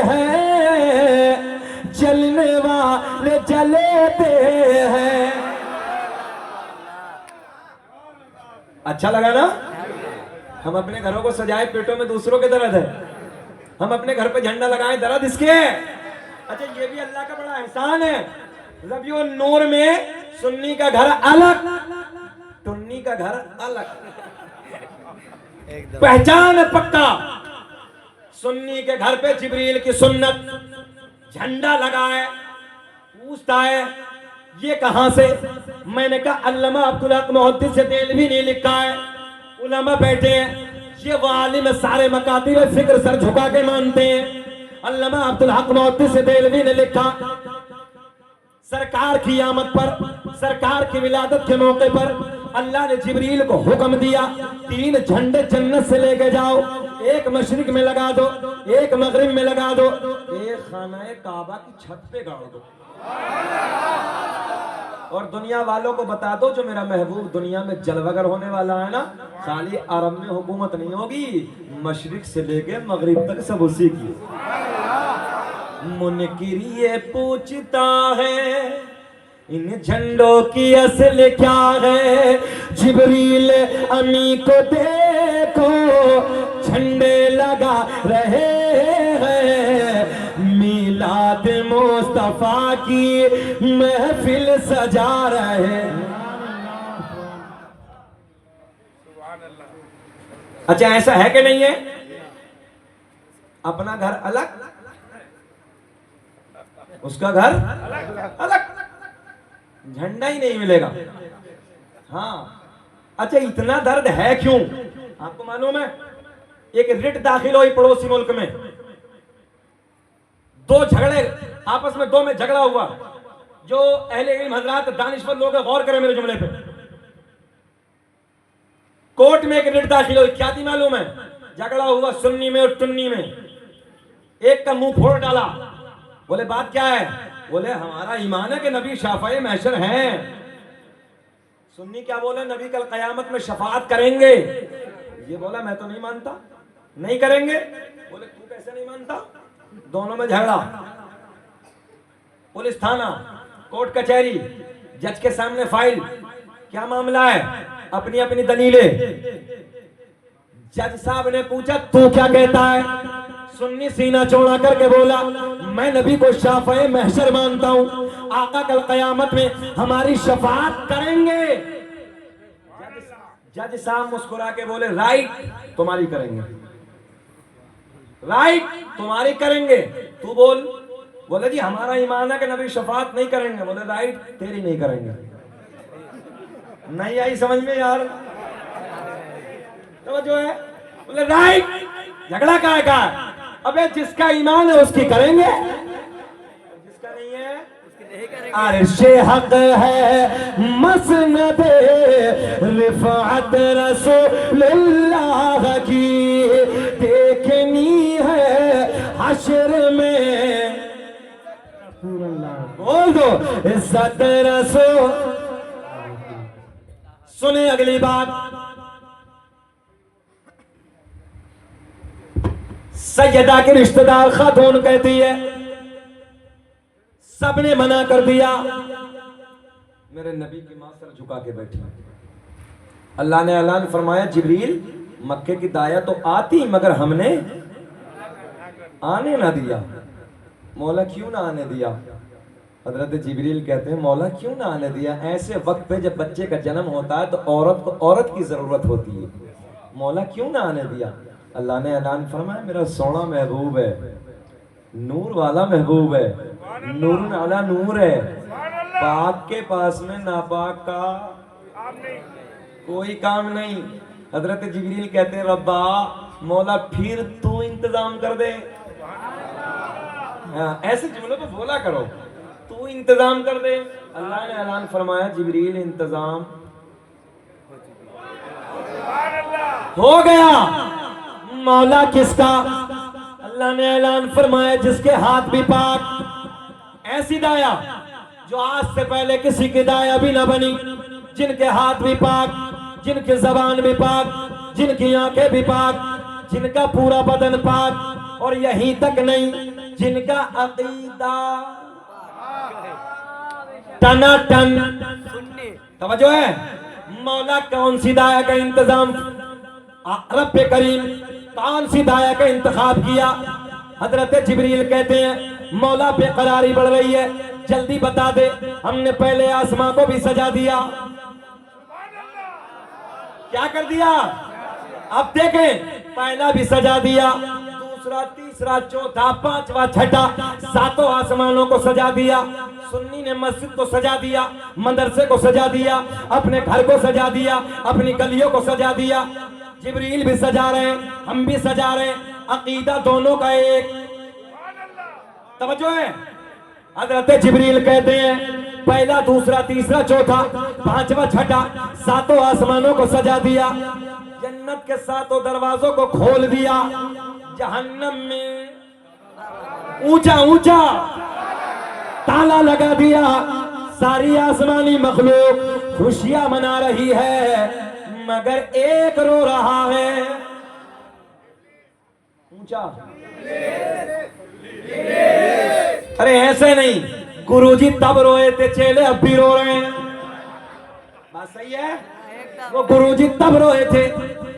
हैं, जलने वाले जलते हैं। अच्छा लगा ना? हम अपने घरों को सजाए, पेटों में दूसरों के दर्द है। हम अपने घर पे झंडा लगाए, दर्द इसके है। अच्छा, ये भी अल्लाह का बड़ा एहसान है। रबियो नूर में सुन्नी का घर अलग, टुन्नी का घर अलग। पहचान है पक्का। सुन्नी के घर पे जिब्रील की सुन्नत, झंडा लगा है। पूछता है ये कहां से? मैंने कहा अल्लामा अब्दुल हक मुहद्दिस देलवी ने लिखा है। उलमा बैठे हैं, ये वो आलिम सारे मकातिब फिक्र सर झुका के मानते हैं। अल्लामा अब्दुल हक मुहद्दिस देलवी ने लिखा, सरकार की आमद पर, सरकार की विलादत के मौके पर अल्लाह ने जिब्रील को हुक्म दिया, 3 झंडे जन्नत से लेके जाओ। एक मशरिक में लगा दो, एक मगरिब में लगा दो, एक खानाए काबा की छत पे गाड़ दो, और दुनिया वालों को बता दो जो मेरा महबूब दुनिया में जलवगर होने वाला है ना, खाली अरब में हुकूमत नहीं होगी, मशरिक से लेके मगरिब तक सब उसी की। मुनकिर ये पूछता है इन झंडों की असल क्या है? जिब्रील अमी को देखो, झंडे लगा रहे हैं, मिलाद मुस्तफा की महफिल सजा रहे। अच्छा, ऐसा है कि नहीं है? अपना घर अलग, उसका घर अलग, झंडा ही नहीं मिलेगा। हाँ, अच्छा, इतना दर्द है क्यों? आपको मालूम है, एक रिट दाखिल हुई पड़ोसी मुल्क में, 2 झगड़े आपस में, 2 में झगड़ा हुआ। जो अहले इल्म हजरात दानिश्वर लोग गौर करें मेरे जुमले पे। कोर्ट में एक रिट दाखिल हुई, क्या थी मालूम है? झगड़ा हुआ सुन्नी में और टुन्नी में। एक का मुंह फोड़ डाला, बोले बात क्या है? बोले हमारा ईमान है कि नबी शाफाए महशर हैं। सुन्नी क्या बोले? नबी कल कयामत में शफाअत करेंगे। ये बोला मैं तो नहीं मानता, नहीं करेंगे। बोले तू कैसे नहीं मानता? दोनों में झगड़ा, पुलिस थाना, कोर्ट कचहरी, जज के सामने फाइल, क्या मामला है? अपनी अपनी दलीलें। जज साहब ने पूछा तू क्या कहता है? सुन्नी सीना चौड़ा करके बोला, मैं नबी को शाफ़ए महशर मानता हूं, आका कल कयामत में हमारी शफाअत करेंगे। जज साहब मुस्कुरा के बोले राइट, तुम्हारी करेंगे, राइट तुम्हारी करेंगे। तू बोल। बोले जी हमारा ईमान है कि नबी शफाअत नहीं करेंगे। बोले राइट, तेरी नहीं करेंगे। नहीं आई समझ में यार? तो जो है बोले राइट, झगड़ा का है? अबे जिसका ईमान है उसकी करेंगे, जिसका नहीं है उसकी नहीं करेंगे। अर्शे हक है मसनद रिफात रसूलुल्लाह की, देखनी है हश्र में। बोल दो इज्जत रसूल। सुने अगली बात, सैयदा के रिश्तेदार खातून कहती है सबने मना कर दिया। मेरे नबी की मां सर झुका के बैठी। अल्लाह ने ऐलान फरमाया जिब्रील मक्के की दाया तो आती मगर हमने आने ना दिया। मौला क्यों ना आने दिया? हजरत जिब्रील कहते हैं मौला क्यों ना आने दिया? ऐसे वक्त पे जब बच्चे का जन्म होता है तो औरत को औरत की जरूरत होती है, मौला क्यों ना आने दिया? अल्लाह ने ऐलान फरमाया मेरा सोना महबूब है, नूर वाला महबूब है, नूर वाला नूर है, पाक के पास में नापाक का कोई काम नहीं। हजरत जिब्रील कहते हैं रब्बा मौला फिर तू इंतजाम कर दे। हाँ, ऐसे जुमलों पे बोला करो, तू इंतजाम कर दे। अल्लाह ने ऐलान फरमाया जिब्रील इंतजाम हो गया। मौला किसका? अल्लाह ने ऐलान फरमाया जिसके हाथ भी पाक। ऐसी दाया जो आज से पहले किसी की दाया भी ना बनी, जिनके हाथ भी पाक, जिनकी जबान भी पाक, जिनकी आंखें भी पाक, जिनका पूरा बदन पाक, और यहीं तक नहीं जिनका अकीदा टनाटन। तवज्जो है। मौला कौन सी दाया का इंतजाम, रब करीम कौन सी दाया का इंतखाब किया? हजरत जिब्रील कहते हैं मौला बेकरारी बढ़ रही है, जल्दी बता दे। हमने पहले आसमां को भी सजा दिया। क्या कर दिया? अब देखें, पहला भी सजा दिया, दूसरा, तीसरा, चौथा, पांचवा, छठा, सातों आसमानों को सजा दिया। सुन्नी ने मस्जिद को सजा दिया, मदरसे को सजा दिया, अपने घर को सजा दिया, अपनी गलियों को सजा दिया। जिब्रील भी सजा रहे हैं, हम भी सजा रहे हैं, अकीदा दोनों का एक। तवज्जो है। हजरत जिब्रील कहते हैं पहला, दूसरा, तीसरा, चौथा, पांचवा, छठा, सातों आसमानों को सजा दिया। जन्नत के सातों दरवाजों को खोल दिया। जहन्नम में ऊंचा ऊंचा ताला लगा दिया। सारी आसमानी मखलूक खुशियां मना रही है, मगर एक रो रहा है। ऊंचा, अरे ऐसे नहीं, गुरुजी तब रोए थे, चेले अब भी रो रहे हैं। बात सही है। वो गुरुजी तब रोए थे।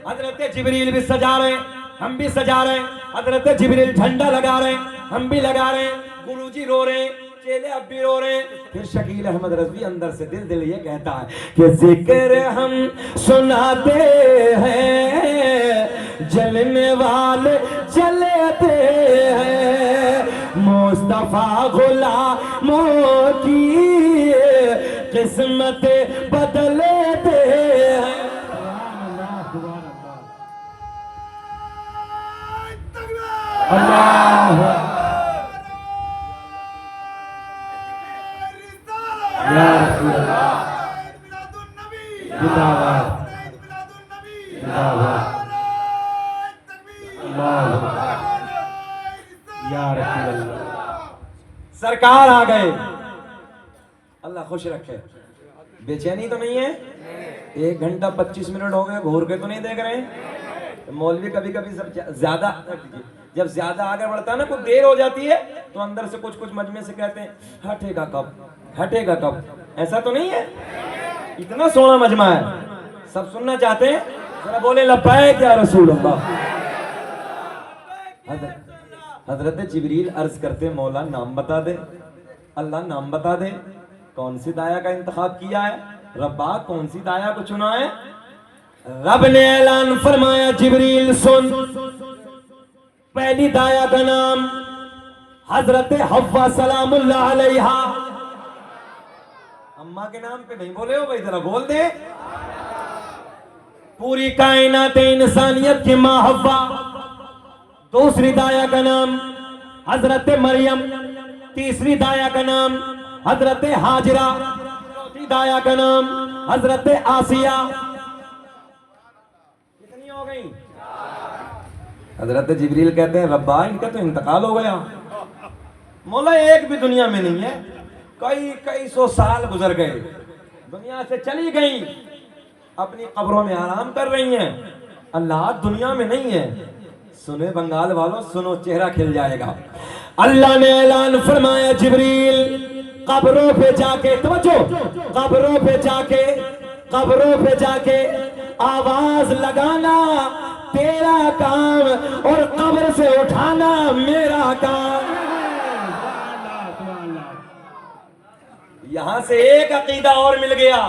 हजरत जिब्रील भी सजा रहे, हम भी सजा रहे हैं। हजरत जिब्रील झंडा लगा रहे, हम भी लगा रहे हैं। गुरुजी रो रहे, चेले अब भी रो रहे। फिर शकील अहमद रज़वी अंदर से दिल दिल ये कहता है कि जिक्र हम सुनाते हैं, जलने वाले जलते हैं, मुस्तफा गुलामों की किस्मत बदलते हैं। अल्लाह या रसूल अल्लाह, जिंदाबाद जिंदाबाद, अल्लाह या रसूल अल्लाह। सरकार आ गए, अल्लाह खुश रखे। बेचैनी तो नहीं है? 1 घंटा 25 मिनट हो गए, घूर के तो नहीं देख रहे हैं? मौलवी कभी कभी सब ज्यादा, जब ज्यादा आगे बढ़ता है ना, कुछ देर हो जाती है तो अंदर से कुछ मजमे से कहते हैं हटेगा कब, हटेगा कब। ऐसा तो नहीं है? इतना सोना मजमा है, सब सुनना चाहते हैं। जरा बोले लब्बैक या रसूल अल्लाह। हजरत जिब्रील अर्ज करते मौला नाम बता दे। अल्लाह नाम बता दे, कौन सी दाया का इंतखाब किया है? रब्बा कौन सी दाया को चुना है? रब ने ऐलान फरमाया जिब्रील सुन, पहली दाया का नाम हजरत हव्वा सलामुल्लाह अलैहा। अम्मा के नाम पे नहीं बोले हो भाई, जरा बोल दे। पूरी कायनात इंसानियत की मां हव्वा। दूसरी दाया का नाम हजरत मरियम। तीसरी दाया का नाम हजरत हाजिरा। चौथी दाया का नाम हजरत आसिया। कितनी हो गई? हजरत जिब्रील कहते हैं रब्बा इनका तो इंतकाल हो गया। मौला एक भी दुनिया में नहीं है, कई सौ साल गुजर गए, दुनिया से चली गई, अपनी कब्रों में आराम कर रही हैं। अल्लाह दुनिया में नहीं है, सुने बंगाल वालों, सुनो, चेहरा खिल जाएगा। अल्लाह ने ऐलान फरमाया, जिब्रील कब्रों पे जाके, तवज्जो, कब्रों पे जाके आवाज लगाना तेरा काम, और कब्र से उठाना मेरा काम। यहां से एक अकीदा और मिल गया,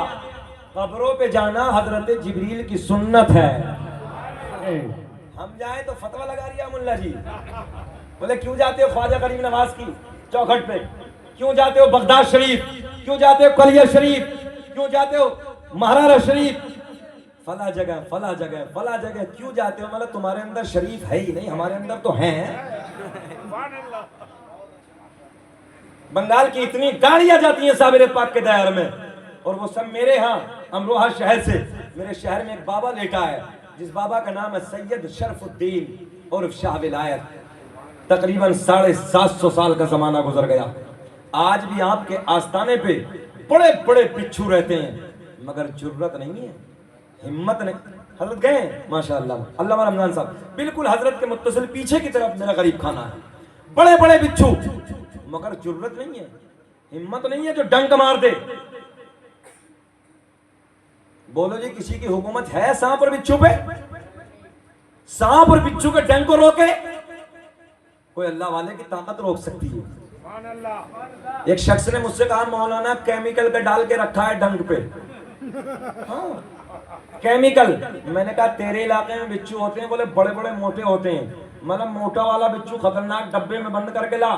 कब्रों पे जाना हजरत जिब्रील की सुन्नत है। हम जाए तो फतवा लगा रिया मुल्ला जी, बोले क्यों जाते हो ख्वाजा गरीब नवाज की चौखट पे, क्यों जाते हो बगदाद शरीफ, क्यों जाते हो कलियर शरीफ, क्यों जाते हो महारारा शरीफ, फला जगह क्यों जाते हो? मतलब तुम्हारे अंदर शरीफ है ही नहीं, हमारे अंदर तो हैं। बंगाल की इतनी गाड़ियां जाती हैं साबिर पाक के दायरे में, और वो सब मेरे यहाँ अमरोहा शहर से। मेरे शहर में एक बाबा लेटा है, जिस बाबा का नाम है सैयद शरफुद्दीन और शाह विलायत। तकरीबन 750 साल का जमाना गुजर गया। आज भी आपके आस्थाने पे बड़े बड़े बिच्छू रहते हैं, मगर जुर्रत नहीं है, हिम्मत नहीं। हजरत गए माशाअल्लाह, अल्लामा रमजान साहब, बिल्कुल हजरत के मुत्तसिल पीछे की तरफ मेरा गरीब खाना है, बड़े बड़े बिच्छू, मगर जुर्रत नहीं है, हिम्मत नहीं है जो डंक मार दे। बोलो जी, किसी की हुकूमत है सांप और बिच्छू पे? सांप और बिच्छू के डंक को रोके कोई अल्लाह वाले की ताकत रोक सकती है। एक शख्स ने मुझसे कहा, मौलाना केमिकल का डाल के रखा है डंक पे। हाँ, केमिकल। मैंने कहा तेरे इलाके में बिच्छू होते हैं? बोले बड़े बड़े मोटे होते हैं। मतलब मोटा वाला बिच्छू खतरनाक, डब्बे में बंद करके ला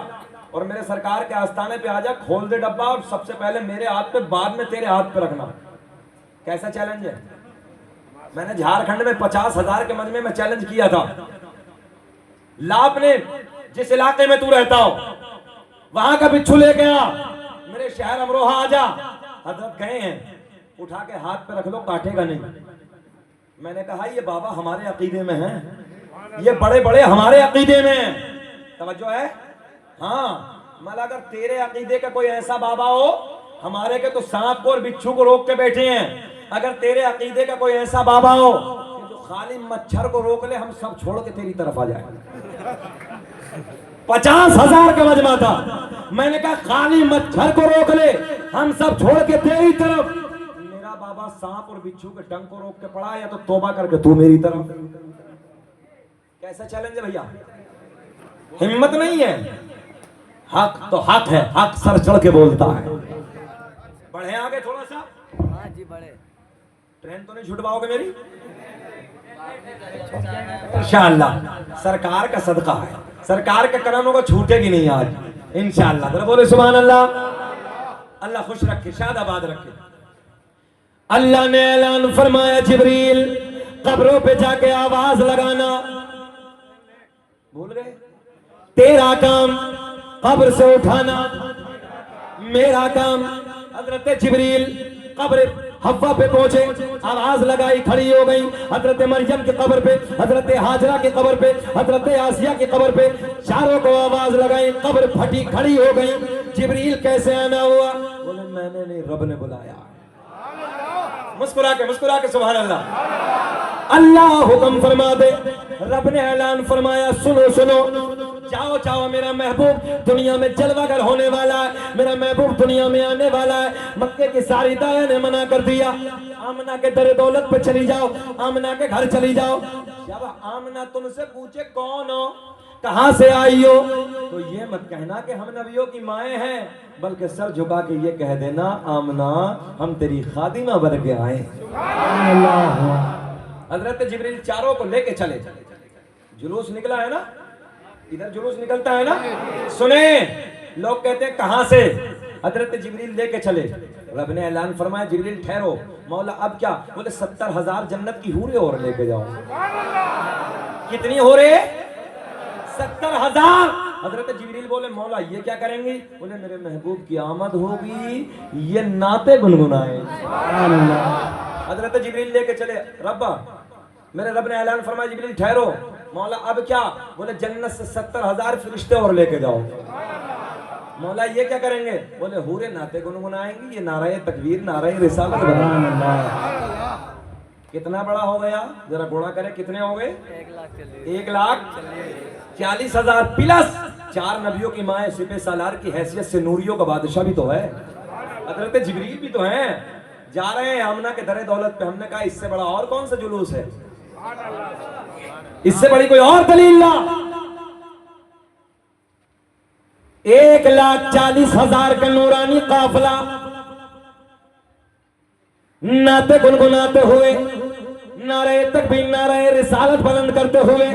और मेरे सरकार के आस्थाने पे आ जा, खोल दे डब्बा और सबसे पहले मेरे हाथ पे, बाद में तेरे हाथ पे रखना। कैसा चैलेंज है? मैंने झारखंड में 50,000 के मजमे में चैलेंज किया था। लाभ ने जिस इलाके में तू रहता हो वहां का बिच्छू लेके आ, मेरे शहर अमरोहा आ जा। हजरत गए हैं, उठा के हाथ पे रख लो, काटेगा नहीं। मैंने कहा ये बाबा हमारे अकीदे में है, ये बड़े बड़े हमारे अकीदे में है। तवज्जो है? हाँ, मतलब अगर तेरे अकीदे का कोई ऐसा बाबा हो, हमारे के तो सांप को और बिच्छू को रोक के बैठे हैं। अगर तेरे अकीदे का कोई ऐसा बाबा हो कि जो खाली मच्छर को रोक ले, हम सब छोड़ के तेरी तरफ आ जाए। 50,000 का मजमा था, मैंने कहा खाली मच्छर को रोक ले, हम सब छोड़ के तेरी तरफ। मेरा बाबा सांप और बिच्छू के डंक को रोक के पड़ा, या तो तौबा करके तू मेरी तरफ। कैसा चैलेंज है भैया? हिम्मत नहीं है। हक तो हक है, हक सर चढ़ के बोलता है। बढ़े आगे थोड़ा सा। हाँ जी, बढ़े। ट्रेन तो नहीं छुटवाओगे मेरी? इंशाअल्लाह, सरकार का सदका है, सरकार के कदमों को छूटेगी नहीं आज इंशाअल्लाह। जरा बोले सुभान अल्लाह। अल्लाह खुश रखे, शादाबाद रखे। अल्लाह ने ऐलान फरमाया, जिब्रील कब्रों पे जाके आवाज लगाना। भूल गए? तेरा काम कब्र से उठाना, मेरा काम। हजरत जिब्रील कब्र हव्वा पे पहुंचे, आवाज लगाई, खड़ी हो गई। हजरत मरियम की कब्र पे, हजरत हाजरा की कब्र पे, हजरत आसिया की कब्र पे, चारों को आवाज लगाई, कब्र फटी, खड़ी हो गई। जिब्रील कैसे आना हुआ? बोले मैंने नहीं, रब ने बुलाया। मुस्कुरा के सुभान अल्लाह। अल्लाह हुक्म फरमा दे, रब ने ऐलान फरमाया, सुनो सुनो, जाओ जाओ, मेरा महबूब दुनिया में जलवागर होने वाला है, मेरा महबूब दुनिया में आने वाला है। मक्के की सारी दाया ने मना कर दिया, आमना के दर दौलत पे चली जाओ, आमना के घर चली जाओ। जब आमना तुमसे पूछे कौन हो, कहां से आई हो, तो ये मत कहना कि हम नबियों की माएँ हैं, बल्कि सर झुका के ये कह देना, आमना हम तेरी खादिमा बन के आए। हजरत जिब्रील चारों को लेके चले। जुलूस निकला है ना, इधर जुलूस निकलता है ना, सुने लोग कहते हैं कहां से? हजरत जिब्रील लेके चले। रब ने ऐलान फरमाया, जिब्रील ठहरो। मौला अब क्या? बोले 70,000 जन्नत की हूरें और लेके जाओ। कितनी हो रहे? 70,000। हजरत जिब्रील बोले, मौला ये क्या करेंगे? बोले मेरे महबूब की आमद होगी, ये नाते गुनगुनाए। हजरत जिब्रील लेके चले। रब्बा, मेरे रब ने ऐलान फरमाया, जिब्रील ठहरो। मौला अब क्या? बोले जन्नत से 70,000 फरिश्ते और लेके जाओ। मौला ये क्या करेंगे? बोले हूरे नाते गुनगुनाएंगी, ये नाराए तकबीर, नाराए रिसालत। कितना बड़ा हो गया, जरा गुणा करें, कितने हो गए? 1,40,000 प्लस 4 नबियों की माँ सिपे सालार की हैसियत से नूरियों का बादशाह भी तो है, हजरत जिब्रील भी तो हैं। जा रहे हैं आमना के दरे दौलत पे। हमने कहा इससे बड़ा और कौन सा जुलूस है, इससे बड़ी कोई और दलील ना। 1,40,000 का नूरानी काफिला नाते गुनगुनाते हुए नारे तकबीर नारे रिसालत बुलंद करते हुए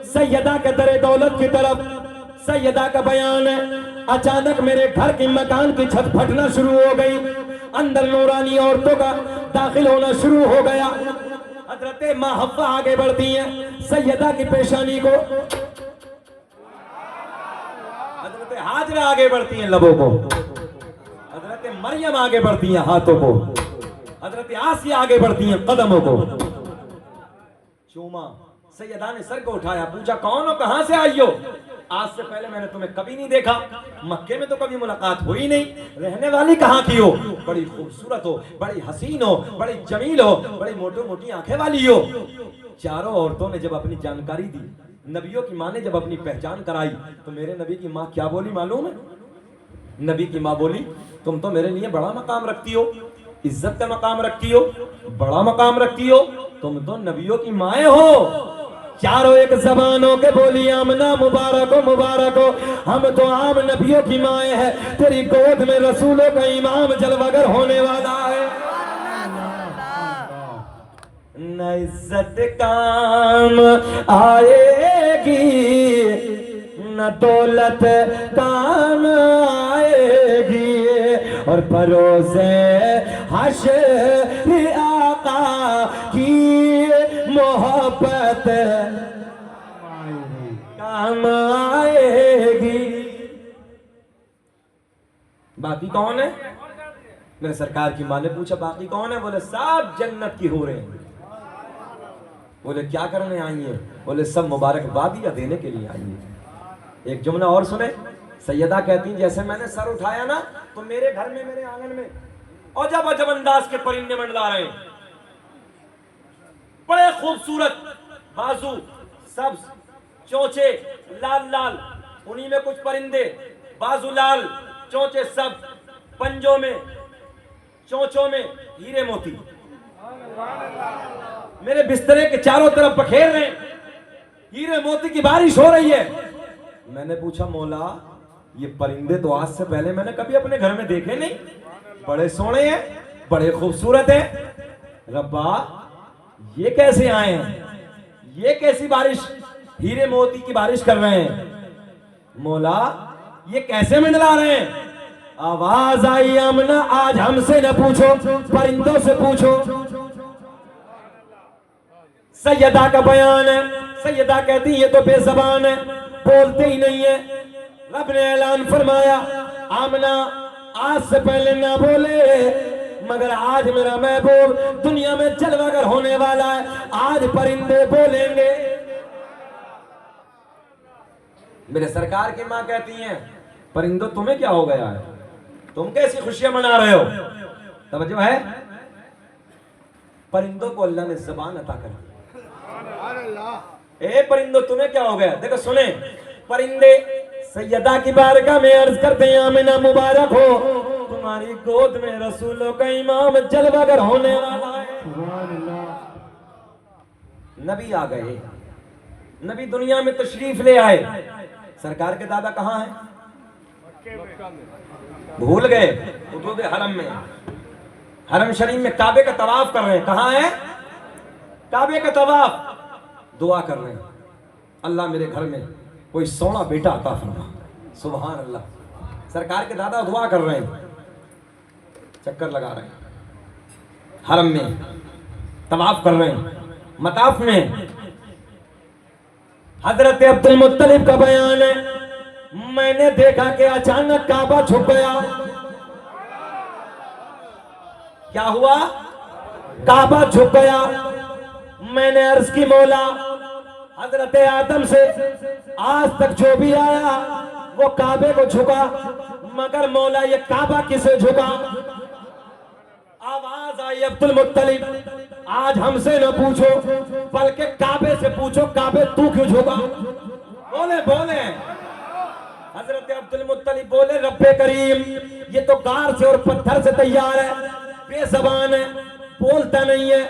सैयदा के दरे दौलत की तरफ सैयदा का बयान है। अचानक मेरे घर की मकान की छत फटना शुरू हो गई, अंदर नूरानी औरतों का दाखिल होना शुरू हो गया। हजरत माँ हव्वा आगे बढ़ती हैं, सैयदा की पेशानी को, हजरत हाजरा आगे बढ़ती हैं लबों को, हजरत मरियम आगे बढ़ती हैं हाथों को, हजरत आसिया आगे बढ़ती हैं कदमों को। चूमा, सैयदा ने सर को उठाया, पूछा कौन हो, कहां से आई हो? आज से पहले मैंने तुम्हें कभी नहीं देखा, मक्के में तो कभी मुलाकात हुई नहीं, रहने वाली कहां की हो? बड़ी खूबसूरत हो, बड़ी हसीन हो, बड़ी जमील हो, बड़ी मोटी मोटी आंखें वाली हो। चारों औरतों ने जब अपनी जानकारी दी, नबियों की माँ ने जब अपनी पहचान कराई, तो मेरे नबी की माँ क्या बोली मालूम है? नबी की माँ बोली, तुम तो मेरे लिए बड़ा मकाम रखती हो, इज्जत का मकाम रखती हो, बड़ा मकाम रखती हो, तुम तो नबियों की माए हो। चारों एक जबानों के बोली, आमना मुबारक हो, मुबारक हो, हम तो आम नबियों की माए हैं, तेरी गोद में रसूलों का इमाम जलवागर होने वाला है। न इज्जत काम आएगी न दौलत काम आएगी, और परोसे हश्र आका की मोहब्बत काम आएगी। बाकी कौन है? मेरे सरकार की माँ ने पूछा बाकी कौन है? बोले सब जन्नत की हो रहे हैं। बोले क्या करने आई है? बोले सब मुबारकबादियां देने के लिए आई है। एक जुमला और सुने, सैयदा कहती जैसे मैंने सर उठाया ना, तो मेरे घर में, मेरे आंगन में अजब अजब अंदाज के परिंदे मंडरा रहे हैं, बड़े खूबसूरत बाजू, सब्ज चोंचे, लाल लाल, उन्हीं में कुछ परिंदे बाजू लाल, चोंचे सब, पंजों में चोंचों में हीरे मोती, मेरे बिस्तरे के चारों तरफ बखेर रहे, हीरे मोती की बारिश हो रही है। मैंने पूछा मौला ये परिंदे तो आज से पहले मैंने कभी अपने घर में देखे नहीं, बड़े सोहने हैं, बड़े खूबसूरत हैं, रब्बा ये कैसे आए हैं, ये कैसी बारिश, हीरे मोती की बारिश कर रहे हैं, मौला ये कैसे मंडरा रहे हैं? आवाज आई, आमना आज हमसे न पूछो, परिंदों से पूछो। सैयदा का बयान है, सैयदा कहती ये तो बेज़बान है, बोलते ही नहीं है। रब ने ऐलान फरमाया, आमना आज से पहले ना बोले, मगर आज मेरा महबूब दुनिया में जलवागर होने वाला है, आज परिंदे बोलेंगे। मेरे सरकार की माँ कहती हैं परिंदों तुम्हें क्या हो गया है, तुम कैसी खुशियां मना रहे हो? तवज्जो है, परिंदों को अल्लाह ने ज़बान अता कर दी। ए परिंदों तुम्हें क्या हो गया? देखो सुने, परिंदे सैयदा की बारगाह में अर्ज करते हैं, आमिना मुबारक हो, तुम्हारी गोद में रसूलों का इमाम जलवागर होने वाला है। नबी आ गए, नबी दुनिया में तशरीफ ले आए। सरकार के दादा कहाँ हैं? भूल गए? हुदूद हरम में, हरम शरीफ में काबे का तवाफ कर रहे हैं। कहाँ है? काबे का तवाफ, दुआ कर रहे हैं, अल्लाह मेरे घर में कोई सोना बेटा अता फरमा। सुभान अल्लाह। सरकार के दादा दुआ कर रहे हैं, चक्कर लगा रहे हैं, हरम में तवाफ कर रहे हैं, मताफ में। हजरत अब्दुल मुत्तलिब का बयान है, मैंने देखा कि अचानक काबा झुक गया। क्या हुआ? काबा झुक गया। मैंने अर्ज की मौला हजरत आदम से आज तक जो भी आया वो काबे को झुका, मगर मौला ये काबा किसे झुका? आवाज आवाज आई अब्दुल मुत्तलिब, आज हमसे न पूछो बल्कि काबे से पूछो, काबे तू क्यों झुका? बोले बोले हजरत अब्दुल मुत्तलिब बोले, रब्बे करीम ये तो गार से और पत्थर से तैयार है, बेज़बान है, बोलता नहीं है।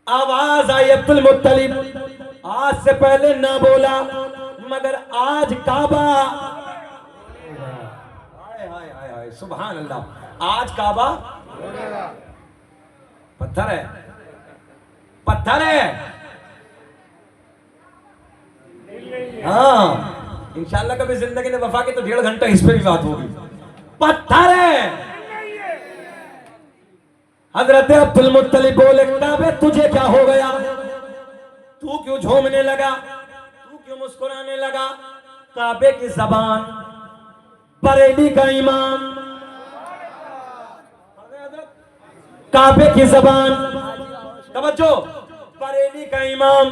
आवाज आई अब्दुल मुत्तलिब, आज से पहले ना बोला मगर आज काबा, हाय हाय हाय हाय सुभान अल्लाह, आज काबा पत्थर है, पत्थर है। हाँ इंशाल्लाह कभी जिंदगी ने वफा की तो 1.5 घंटा इस पे भी बात होगी। पत्थर है। हजरत अब्दुल मुत्तलिब बोले, काबे तुझे क्या हो गया? तू क्यों झूमने लगा? तू क्यों मुस्कुराने लगा? काबे की जबान, बरेली का इमाम, काबे की जबान, तवज्जो, बरेली का इमाम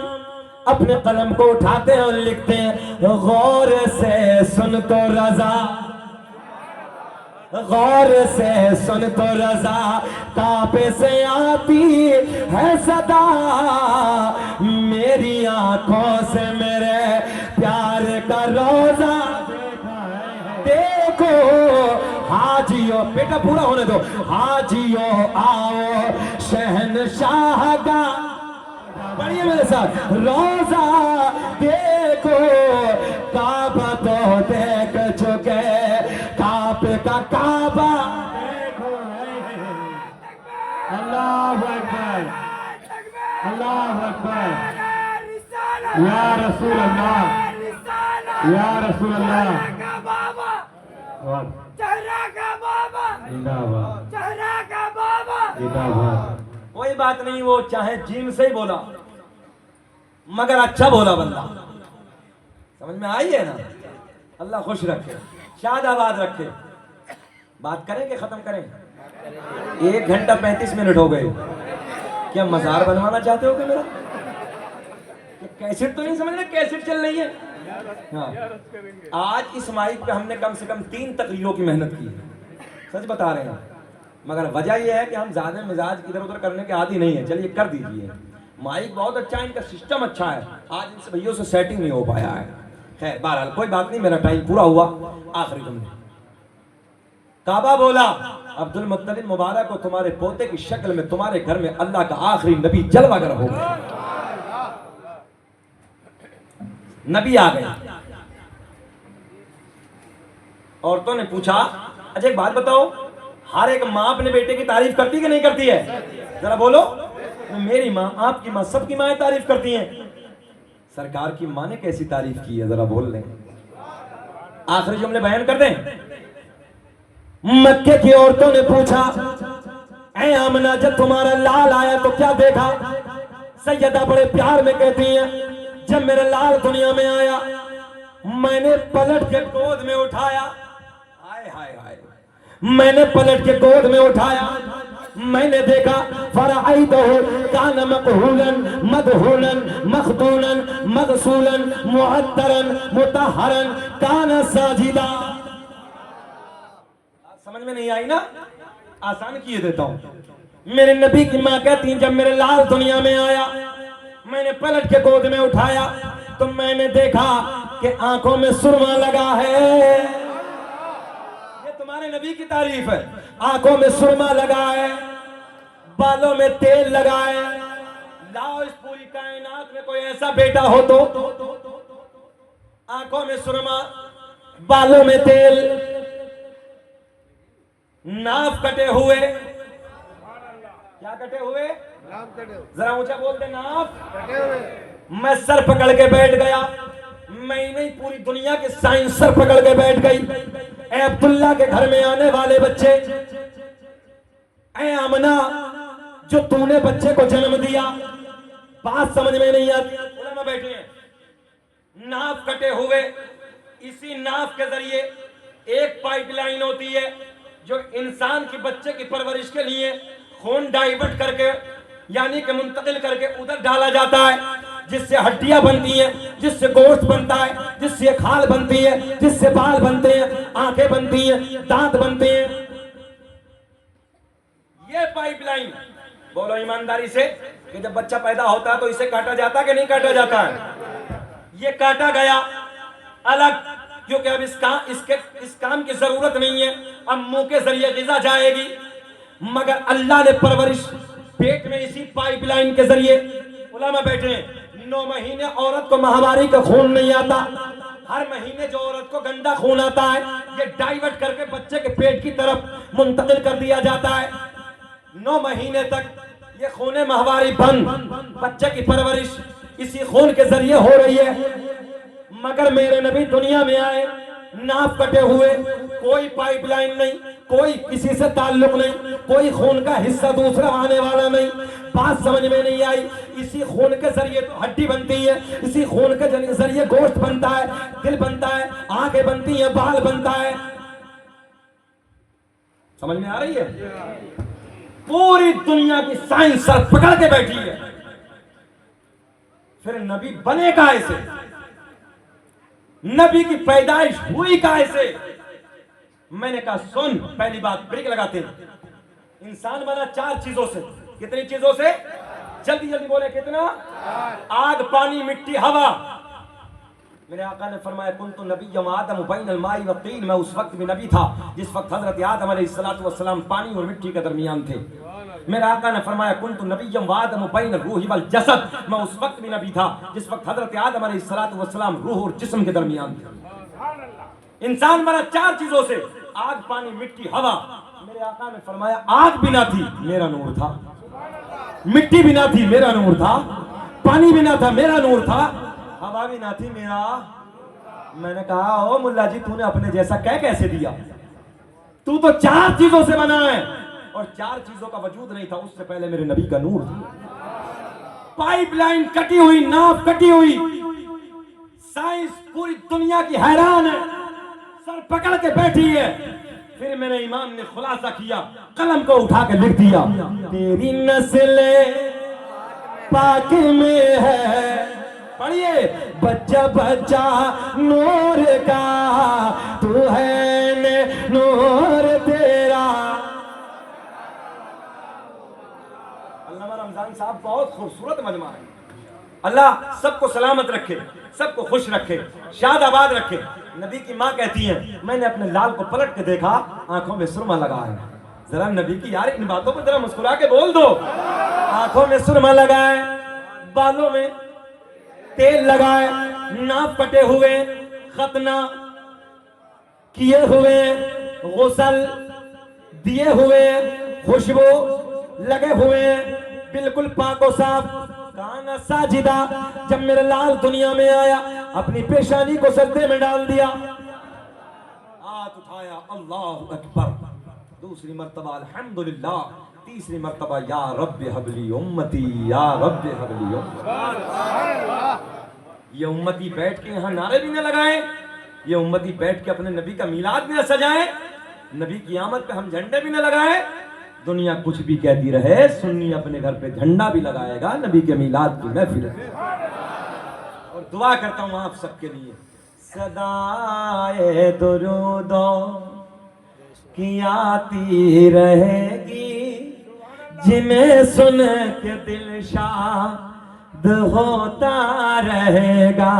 अपने कलम को उठाते हैं और लिखते हैं, गौर से सुन तो रजा, गौर से सुन तो रजा, काबे से आती है सदा, मेरी आंखों से मेरे प्यार का रोजा देखो। हाजियो बेटा पूरा होने दो, हाजियो आओ शहनशाह का, पढ़िए मेरे साथ, रोजा देखो, काबा तो देख चुके, काबे का काबा देखो। अल्लाह अकबर, अल्लाह अकबर, या रसूल अल्लाह, या रसूल अल्लाह, जिंदाबाद, जिंदाबाद। कोई बात नहीं, वो चाहे जीम से ही बोला मगर अच्छा बोला बंदा, समझ में आई है ना? अल्लाह खुश रखे, शादाबाद रखे। बात करें कि खत्म करें? 1 घंटा 35 मिनट हो गए। क्या मजार बनवाना चाहते हो कि मेरा? कैसेट तो नहीं समझ रहे, कैसेट चल रही है। हाँ आज इस माइक पे हमने कम से कम 3 तकरीरों की मेहनत की है, सच बता रहे हैं। मगर वजह यह है कि हम ज्यादा मिजाज इधर उधर करने के आदी नहीं है। चलिए कर दीजिए, माइक बहुत अच्छा है, इनका सिस्टम अच्छा है, आज इनसे भैयों से सेटिंग नहीं हो पाया है। खैर बहरहाल कोई बात नहीं, मेरा टाइम पूरा हुआ। आखिरी जुमले, काबा बोला, अब्दुल मुत्तलिब मुबारक को तुम्हारे पोते की शक्ल में तुम्हारे घर में अल्लाह का आखिरी नबी जलवागर हो गया। नबी आ गए। औरतों ने पूछा, अच्छा एक बात बताओ, हर एक माँ अपने बेटे की तारीफ करती है कि नहीं करती है? जरा बोलो। मेरी माँ, आपकी माँ, सबकी माँ तारीफ करती हैं। सरकार की माँ ने कैसी तारीफ की है, जरा बोल लें। आखिरी जुमले बयान कर दें। मक्के की औरतों ने पूछा, ऐ आमना जब तुम्हारा लाल आया तो क्या देखा? सैयदा बड़े प्यार में कहती हैं, जब मेरा लाल दुनिया में आया मैंने पलट के गोद में उठाया, हाय हाय हाय, मैंने पलट के गोद में उठाया, मैंने देखा फराइदहु कान मकहूलन मदहूलन मखदूलन मगसूलन मुअत्तरन मुतहरन कान साजिदा। समझ में नहीं आई ना? आसान किए देता हूं। मेरे नबी की मां कहती हैं, जब मेरे लाल दुनिया में आया मैंने पलट के गोद में उठाया तो मैंने देखा कि आंखों में सुरमा लगा है। ये तुम्हारे नबी की तारीफ है। आंखों में सुरमा लगा है, बालों में तेल लगा है। लाओ इस पूरी कायनात में कोई ऐसा बेटा हो तो, आंखों में सुरमा, बालों में तेल, नाफ कटे हुए। क्या कटे हुए? जरा ऊंचा बोलते, नाफ कटे हुए। मैं सर पकड़ के बैठ गया, मैं नहीं पूरी दुनिया के साइंस सर पकड़ के बैठ गई। ए अब्दुल्ला के घर में आने वाले बच्चे, ए आमना जो तूने बच्चे को जन्म दिया, बात समझ में नहीं आती। उलमा बैठे हैं, नाफ कटे हुए, इसी नाफ के जरिए एक पाइपलाइन होती है जो इंसान की बच्चे की परवरिश के लिए खून डाइवर्ट करके यानी कि मुंतकिल करके उधर डाला जाता है, जिससे हड्डियां बनती हैं, जिससे गोश्त बनता है, जिससे खाल बनती है, जिससे बाल बनते हैं, आंखें बनती हैं, दांत बनते हैं। बोलो ईमानदारी से कि जब बच्चा पैदा होता है तो इसे काटा जाता है कि नहीं काटा जाता है? ये काटा गया अलग, क्योंकि अब इस काम की जरूरत नहीं है, अब मुंह के जरिए गिजा जाएगी। मगर अल्लाह ने परवरिश पेट में इसी पाइपलाइन के जरिए, उलमा बैठे हैं, 9 महीने औरत को माहवारी का खून नहीं आता, हर महीने जो औरत को गंदा खून आता है ये डाइवर्ट करके बच्चे के पेट की तरफ मुंतकिल कर दिया जाता है। 9 महीने तक ये खून माहवारी बंद, बच्चे की परवरिश इसी खून के जरिए हो रही है। मगर मेरे नबी दुनिया में आए, नाक कटे हुए, कोई पाइपलाइन नहीं, कोई किसी से ताल्लुक नहीं, कोई खून का हिस्सा दूसरा आने वाला नहीं। बात समझ में नहीं आई? इसी खून के जरिए तो हड्डी बनती है, इसी खून के जरिए गोश्त बनता है, दिल बनता है, आंखें बनती हैं, बाल बनता है। समझ में आ रही है? पूरी दुनिया की साइंस सर पकड़ के बैठी है, फिर नबी बने कैसे? नबी की पैदाइश हुई कैसे? मैंने कहा सुन, पहली बात ब्रेक लगाते हैं। इंसान बना 4 चीजों से। कितनी चीजों से? जल्दी जल्दी बोले, कितना? आग, पानी, मिट्टी, हवा। मेरे आका ने फरमाया कुन्तु नबिय्यम आदम बैनल माई व तीन, मैं उस वक्त भी नबी था जिस वक्त हजरत आदम अलैहिस्सलातु वस्सलाम पानी और मिट्टी के दरमियान थे। मेरे आका ने फरमाया कुन्तु नबिय्यम आदम बैनल रूहि वल जसद, मैं उस वक्त भी नबी था जिस वक्त हजरत आदम अलैहिस्सलातु वस्सलाम रूह और जिस्म के दरमियान थे। इंसान बना 4 चीजों से, आग, पानी, मिट्टी, हवा। मेरे आका ने फरमाया आग भी ना थी, मेरा नूर था, मिट्टी भी ना थी, मेरा नूर था, पानी भी ना था, मेरा नूर था, हवा भी ना थी, मेरा। मैंने कहा ओ मुल्ला जी, तूने अपने जैसा कैसे दिया? तू तो 4 चीजों से बना है और 4 चीजों का वजूद नहीं था, उससे पहले मेरे नबी का नूर था। पाइपलाइन कटी हुई, नाव कटी हुई, साइंस पूरी दुनिया की हैरान है, सर पकड़ के बैठी है। फिर मेरे इमाम ने खुलासा किया, कलम को उठा के लिख दिया, तेरी नस्ल पाक में है, पढ़िए, बच्चा बच्चा नूर का, तू है ने नूर तेरा। अल्लामा रमजान साहब बहुत खूबसूरत मजमा है। अल्लाह सबको सलामत रखे, सबको खुश रखे, शाद आबाद रखे। नबी की माँ कहती है, मैंने अपने लाल को पलट के देखा, आंखों में सुरमा लगा है। जरा नबी की यार इन बातों पर जरा मुस्कुरा के बोल दो। आंखों में सुरमा लगाए, बालों में तेल लगाए, नाक कटे हुए, खतना किए हुए, गुसल दिए हुए, खुशबू लगे हुए, बिल्कुल पाको साफ, काना साजिदा। जब मेरे लाल दुनिया में आया, अपनी पेशानी को सजदे में डाल दिया, हाथ उठाया, अल्लाह अकबर, दूसरी मर्तबा अल्हम्दुलिल्लाह, तीसरी मर्तबा या रब्बि हबली उम्मती, या रब्बि हबली उम्मती। ये उम्मती बैठ के यहाँ नारे भी न लगाए, ये उम्मती बैठ के अपने नबी का मीलाद भी न सजाए, नबी की आमद पे हम झंडे भी न लगाए। दुनिया कुछ भी कहती रहे, सुन्नी अपने घर पे झंडा भी लगाएगा नबी के मीलाद की महफिल। और दुआ करता हूँ आप सबके लिए, सदाए दुरूदो की आती रहेगी, जिन्हें सुन के दिल शाद होता रहेगा।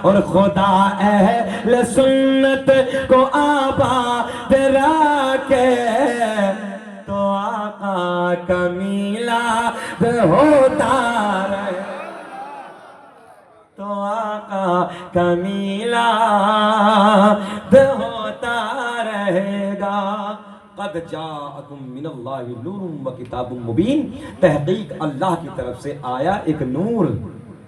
और खुदा अहले सुन्नत को आबाद रखे, तो आका का मीलाद होता रहे, तो आका का मीलाद होता रहेगा। क़द जाअकुम मिनल्लाहि नूरुम व किताबुम मुबीन, तहक़ीक़ अल्लाह की तरफ से आया एक नूर,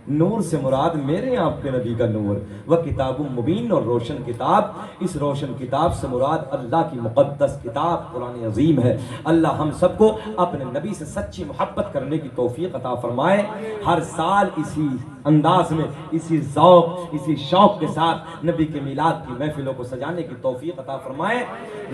नूर से मुराद मेरे आपके नबी का नूर, व किताबुम मुबीन, और रोशन किताब। इस रोशन किताब से मुराद अल्लाह की मुक़द्दस किताब कुरान अज़ीम है। अल्लाह हम सबको अपने नबी से सच्ची मोहब्बत करने की तौफ़ीक़ अता फ़रमाए। हर साल इसी अंदाज में, इसी ज़ौक़, इसी शौक़ के साथ नबी के मीलाद की महफ़िलों को सजाने की तौफ़ीक़ अता फ़रमाए।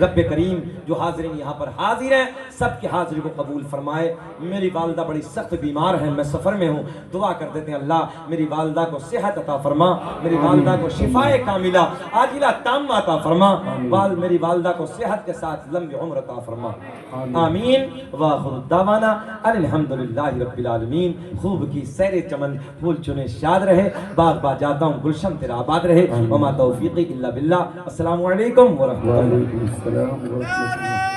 रब्बे करीम जो हाज़रीन यहाँ पर हाज़िर हैं, सबकी हाज़िरी को कबूल फ़रमाए। मेरी वालिदा बड़ी सख्त बीमार हैं, मैं सफ़र में हूँ, दुआ कर देते हैं अल्लाह अल्लाह मेरी वालदा को सेहत अता फरमा, मेरी वालदा को शिफाए कामिला आजिला ताम्मा अता फरमा, मेरी वालदा को सेहत के साथ लंबी उम्र अता फरमा। आमीन व आखिर दावाना अल्हम्दुलिल्लाहि रब्बिल आलमीन। खूब की सैर चमन, फूल चुने शाद रहे, बाग बाग जाता हूँ गुलशन तेरा आबाद रहे। वमा तौफीकी इल्ला बिल्लाह। अस्सलामु अलैकुम व रहमतुल्लाह।